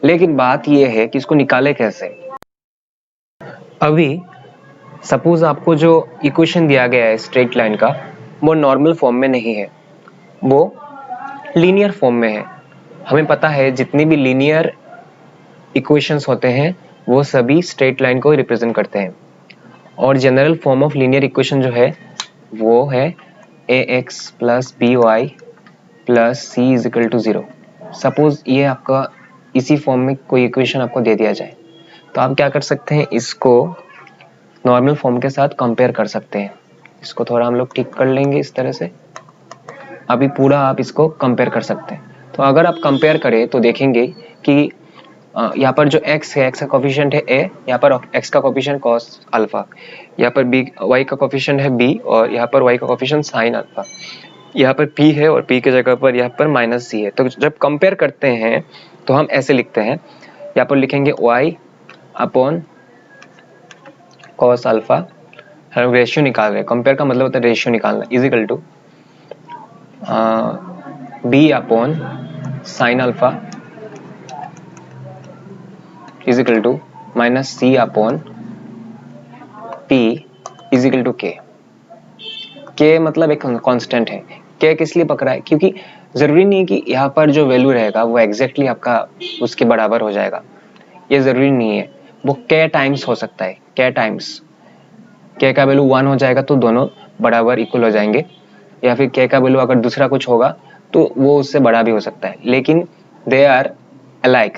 लेकिन बात ये है कि इसको निकाले कैसे। अभी सपोज आपको जो इक्वेशन दिया गया है स्ट्रेट लाइन का वो नॉर्मल फॉर्म में नहीं है, वो लीनियर फॉर्म में है। हमें पता है जितनी भी लीनियर इक्वेशंस होते हैं वो सभी स्ट्रेट लाइन को रिप्रेजेंट करते हैं और general form of linear equation जो है वो है ax plus by plus c is equal to 0। Suppose ये आपका इसी फॉर्म में कोई इक्वेशन आपको दे दिया जाए तो आप क्या कर सकते हैं, इसको नॉर्मल फॉर्म के साथ कंपेयर कर सकते हैं। इसको थोड़ा हम लोग ठीक कर लेंगे इस तरह से। अभी पूरा आप इसको कंपेयर कर सकते हैं। तो अगर आप कंपेयर करें तो देखेंगे कि यहाँ पर जो x है, x का कोफिशिएंट है a, यहाँ पर x का कोफिशिएंट cos अल्फा, यहाँ पर b y का कोफिशिएंट है b और यहाँ पर y का कोफिशिएंट sin अल्फा, यहाँ पर p है और p के जगह पर यहाँ पर माइनस c है। तो जब कंपेयर करते हैं तो हम ऐसे लिखते हैं, यहाँ पर लिखेंगे y अपॉन cos अल्फा, हम रेशियो निकाल रहे हैं। कंपेयर का मतलब होता है रेशियो निकालना, is equal to b upon sin alpha is equal to minus c upon p is equal to k मतलब एक कांस्टेंट है। k किस लिए पकड़ा है, क्योंकि जरूरी नहीं कि यहाँ पर जो वैल्यू रहेगा वो एग्जैक्टली आपका उसके बराबर हो जाएगा, ये जरूरी नहीं है। वो k टाइम्स हो सकता है, k टाइम्स k का वैल्यू 1 हो जाएगा तो दोनों बराबर इक्वल हो जाएंगे, या फिर k का वैल्यू अगर दूसरा कुछ होगा तो वो उससे बड़ा भी हो सकता है, लेकिन दे आर अलाइक,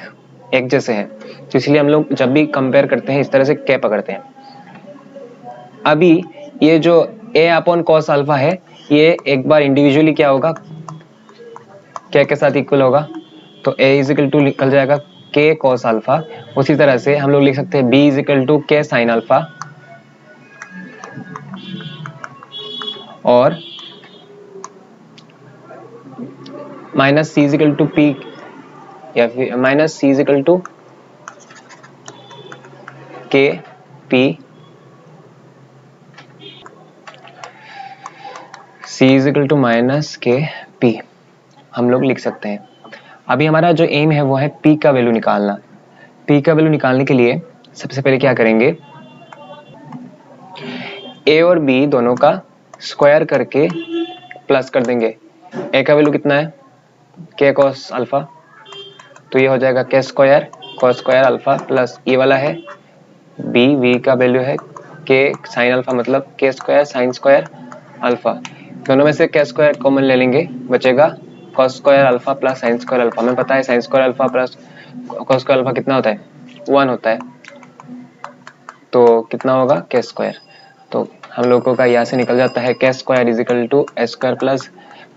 एक जैसे हैं। तो इसलिए हम लोग जब भी कंपेयर करते हैं इस तरह से k पकड़ते हैं। अभी ये जो a अपॉन कॉस अल्फा है ये एक बार इंडिविजुअली क्या होगा, k के साथ इक्वल होगा, तो a इज इक्वल टू निकल जाएगा k कॉस अल्फा। उसी तरह से हम लोग लिख सकते हैं b is equal to k sine alpha और minus c is equal to p या फिर minus c is equal to k p, c is equal to minus k p हम लोग लिख सकते हैं। अभी हमारा जो एम है वो है p का वैल्यू निकालना। p का वैल्यू निकालने के लिए सबसे पहले क्या करेंगे, a और b दोनों का स्क्वायर करके प्लस कर देंगे। a का वैल्यू कितना है k cos अल्फा, तो ये हो जाएगा k square cos square alpha plus ये वाला है b, v का वैल्यू है k साइन अल्फा मतलब k square sine square alpha. दोनों में से k स्क्वायर कॉमन ले लेंगे, बचेगा cos square alpha plus sine square alpha. हमें पता है sine square alpha plus cos square alpha कितना होता है, 1 होता है, तो कितना होगा k स्क्वायर। तो हम लोगों का यहाँ से निकल जाता है k square is equal to a square plus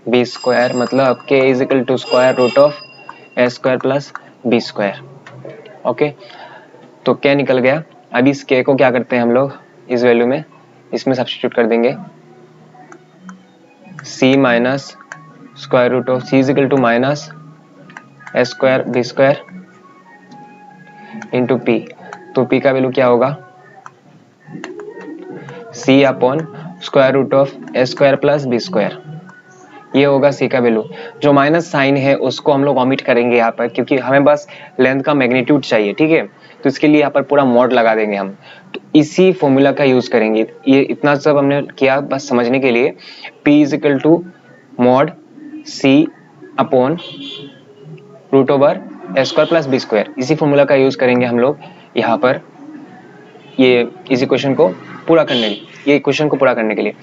b square, मतलब k is equal to square root of a square plus b square. Okay, तो k निकल गया। अब इस k को क्या करते हैं हम लोग, इस वैल्यू में इसमें सब्स्टिट्यूट कर देंगे, c minus square root of C is equal to minus S square B square into P. तो पी का वैल्यू क्या होगा, C upon square root of S square plus B square, ये होगा सी का वैल्यू। जो माइनस साइन है उसको हम लोग ऑमिट करेंगे यहाँ पर, क्योंकि हमें बस लेंथ का मैग्नीट्यूड चाहिए, ठीक है। तो इसके लिए यहाँ पर पूरा मॉड लगा देंगे हम, तो इसी फॉर्मूला का यूज करेंगे। ये इतना सब हमने किया बस समझने के लिए। P is equal to mod c upon root over s square plus B square, इसी फॉर्मूला का यूज करेंगे हम लोग यहाँ पर ये इस इक्वेशन को पूरा करने, ये इक्वेशन को पूरा करने के लिए।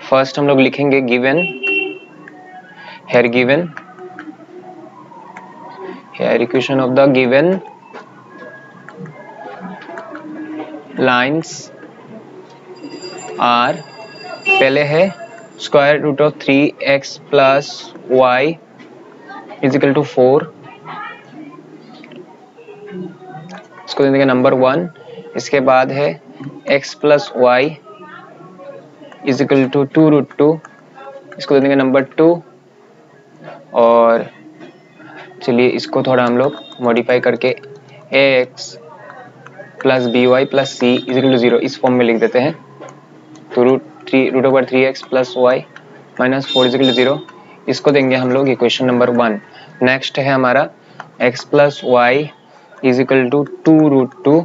फर्स्ट हम लोग लिखेंगे given, here given, here equation of the given lines are, पहले है square root of 3x plus y is equal to 4, इसको दे देंगे नंबर 1। इसके बाद है x plus y is equal to 2 root 2, इसको दे देंगे नंबर 2। और चलिए इसको थोड़ा हम लोग मॉडिफाई करके ax plus b y plus c is equal to 0 इस फॉर्म में लिख देते हैं। तो root over 3x plus y minus 4 is equal to 0, इसको देंगे हम लोग इक्वेशन नंबर 1। नेक्स्ट है हमारा x plus y is equal to 2 root 2,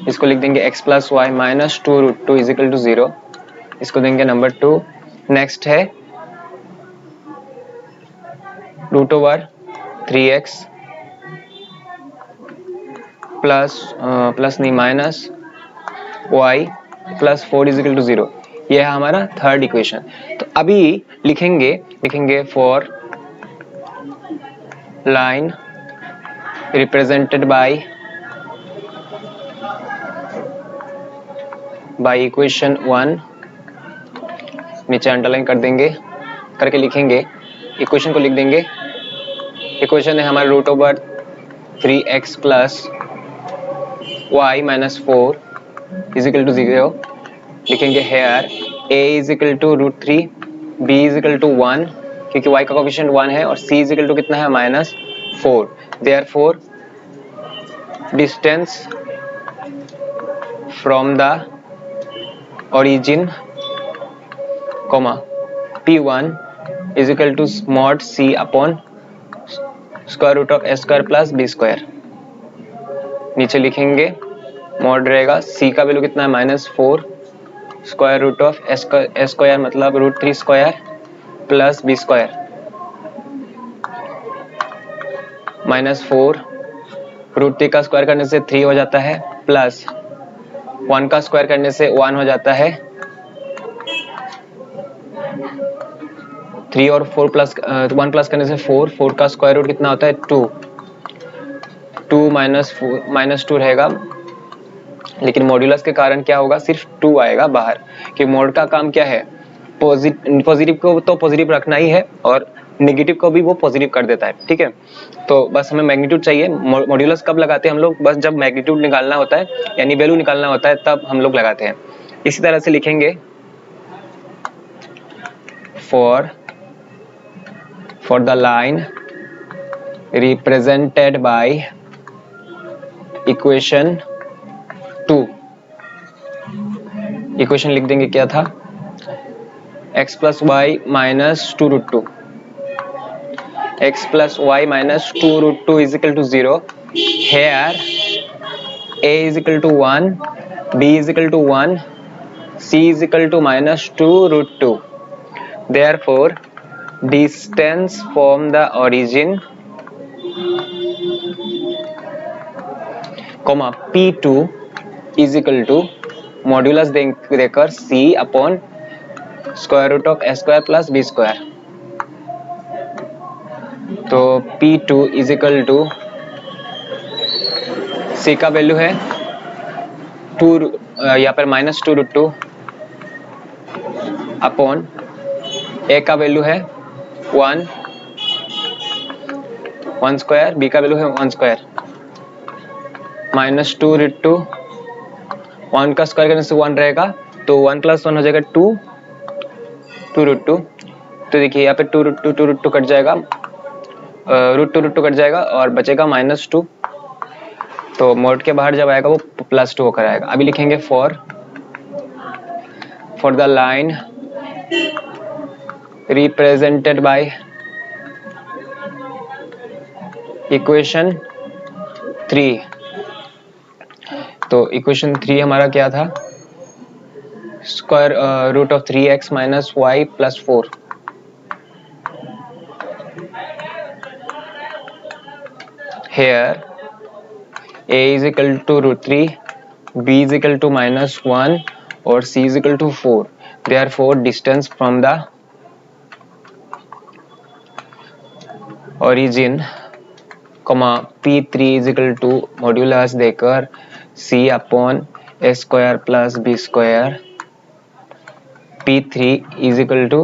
इसको लिख देंगे x plus y minus 2 root 2 is equal to 0, इसको देंगे नंबर 2। नेक्स्ट है रूट ओवर 3x प्लस नहीं minus y plus 4 is equal to 0, ये है हमारा थर्ड इक्वेशन। तो अभी लिखेंगे for line represented by equation 1, नीचे अंडरलाइन कर देंगे, करके लिखेंगे, इक्वेशन को लिख देंगे। इक्वेशन है हमारा root over 3x plus y minus 4 is equal to 0, लिखेंगे here a is equal to root 3, b is equal to 1 क्योंकि y का कोफिशिएंट 1 है, और c इज इक्वल टू कितना है minus 4। Therefore distance from the origin comma p1 is equal to mod c upon square root of s square plus b square। नीचे लिखेंगे mod रहेगा c का वैल्यू कितना है minus 4, square root of S square मतलब root 3 square plus B square minus 4, root 3 का square करने से 3 हो जाता है, प्लस 1 का स्क्वायर करने से 1 हो जाता है, 3 और 4 प्लस 1 प्लस करने से 4 का स्क्वायर रूट कितना होता है 2 माइनस 2 रहेगा, लेकिन मॉड्यूलस के कारण क्या होगा सिर्फ 2 आएगा बाहर, कि मॉड का काम क्या है पॉजिटिव को तो पॉजिटिव रखना ही है और नेगेटिव को भी वो पॉजिटिव कर देता है, ठीक है। तो बस हमें मैग्नीट्यूड चाहिए। मॉड्यूलस कब लगाते हैं हम लोग, बस जब मैग्नीट्यूड निकालना होता है यानी वैल्यू निकालना होता है तब हम लोग लगाते हैं। इसी तरह से लिखेंगे for the line represented by equation 2, equation लिख देंगे क्या था x plus y minus 2 root 2, x plus y minus 2 root 2 is equal to 0, here a is equal to 1, b is equal to 1, c is equal to minus 2 root 2। Therefore distance from the origin comma p2 is equal to modulus देकर c upon square root of s square plus b square. तो p2 is equal टू c का value है 2 यहाँ पर minus 2 root 2 अपॉन a का value है 1 स्क्वायर, b का वैल्यू है 1 स्क्वायर माइनस 2 रूट 2, 1 का स्क्वायर करने से 1 रहेगा तो 1 प्लस 1 हो जाएगा 2 2√2, तो देखिए यहाँ पे 2√2 कट जाएगा, √2 कट जाएगा और बचेगा -2, तो मोड के बाहर जब आएगा वो +2 होकर आएगा। अभी लिखेंगे for the line represented by equation 3, तो इक्वेशन 3 हमारा क्या था, square root of 3x minus y plus 4। Here a is equal to √3, b is equal to -1 or c is equal to 4. Therefore distance from the origin, P3 is equal to modulus देकर c upon a square plus b square, P3 is equal to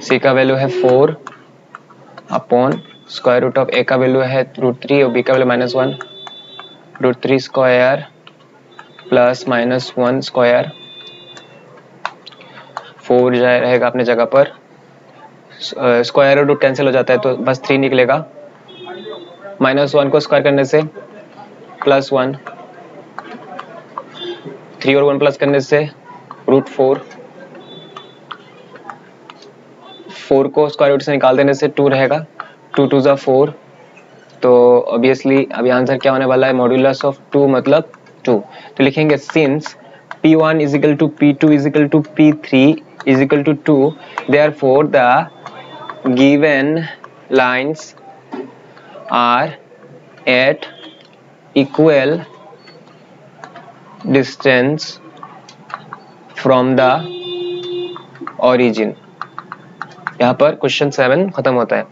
c का value है 4 upon square root of a का value है √3 और b का value -1, √3 square plus -1 square, 4 रहेगा अपने जगह पर, स्क्वायर और रूट कैंसिल हो जाता है तो बस 3 निकलेगा, -1 को स्क्वायर करने से +1, 3 और 1 प्लस करने से √4, 4 को स्क्वायर रूट से निकाल देने से 2 रहेगा, 2 2 ज़ा 4, तो ऑब्वियसली अभी आंसर क्या होने वाला है, मॉड्यूलस ऑफ 2 मतलब 2, तो लिखेंगे since P1 is equal to P2 is equal to P3 is equal to 2, therefore the given lines are at equal distance from the origin। यहाँ पर क्वेश्चन 7 खत्म होता है।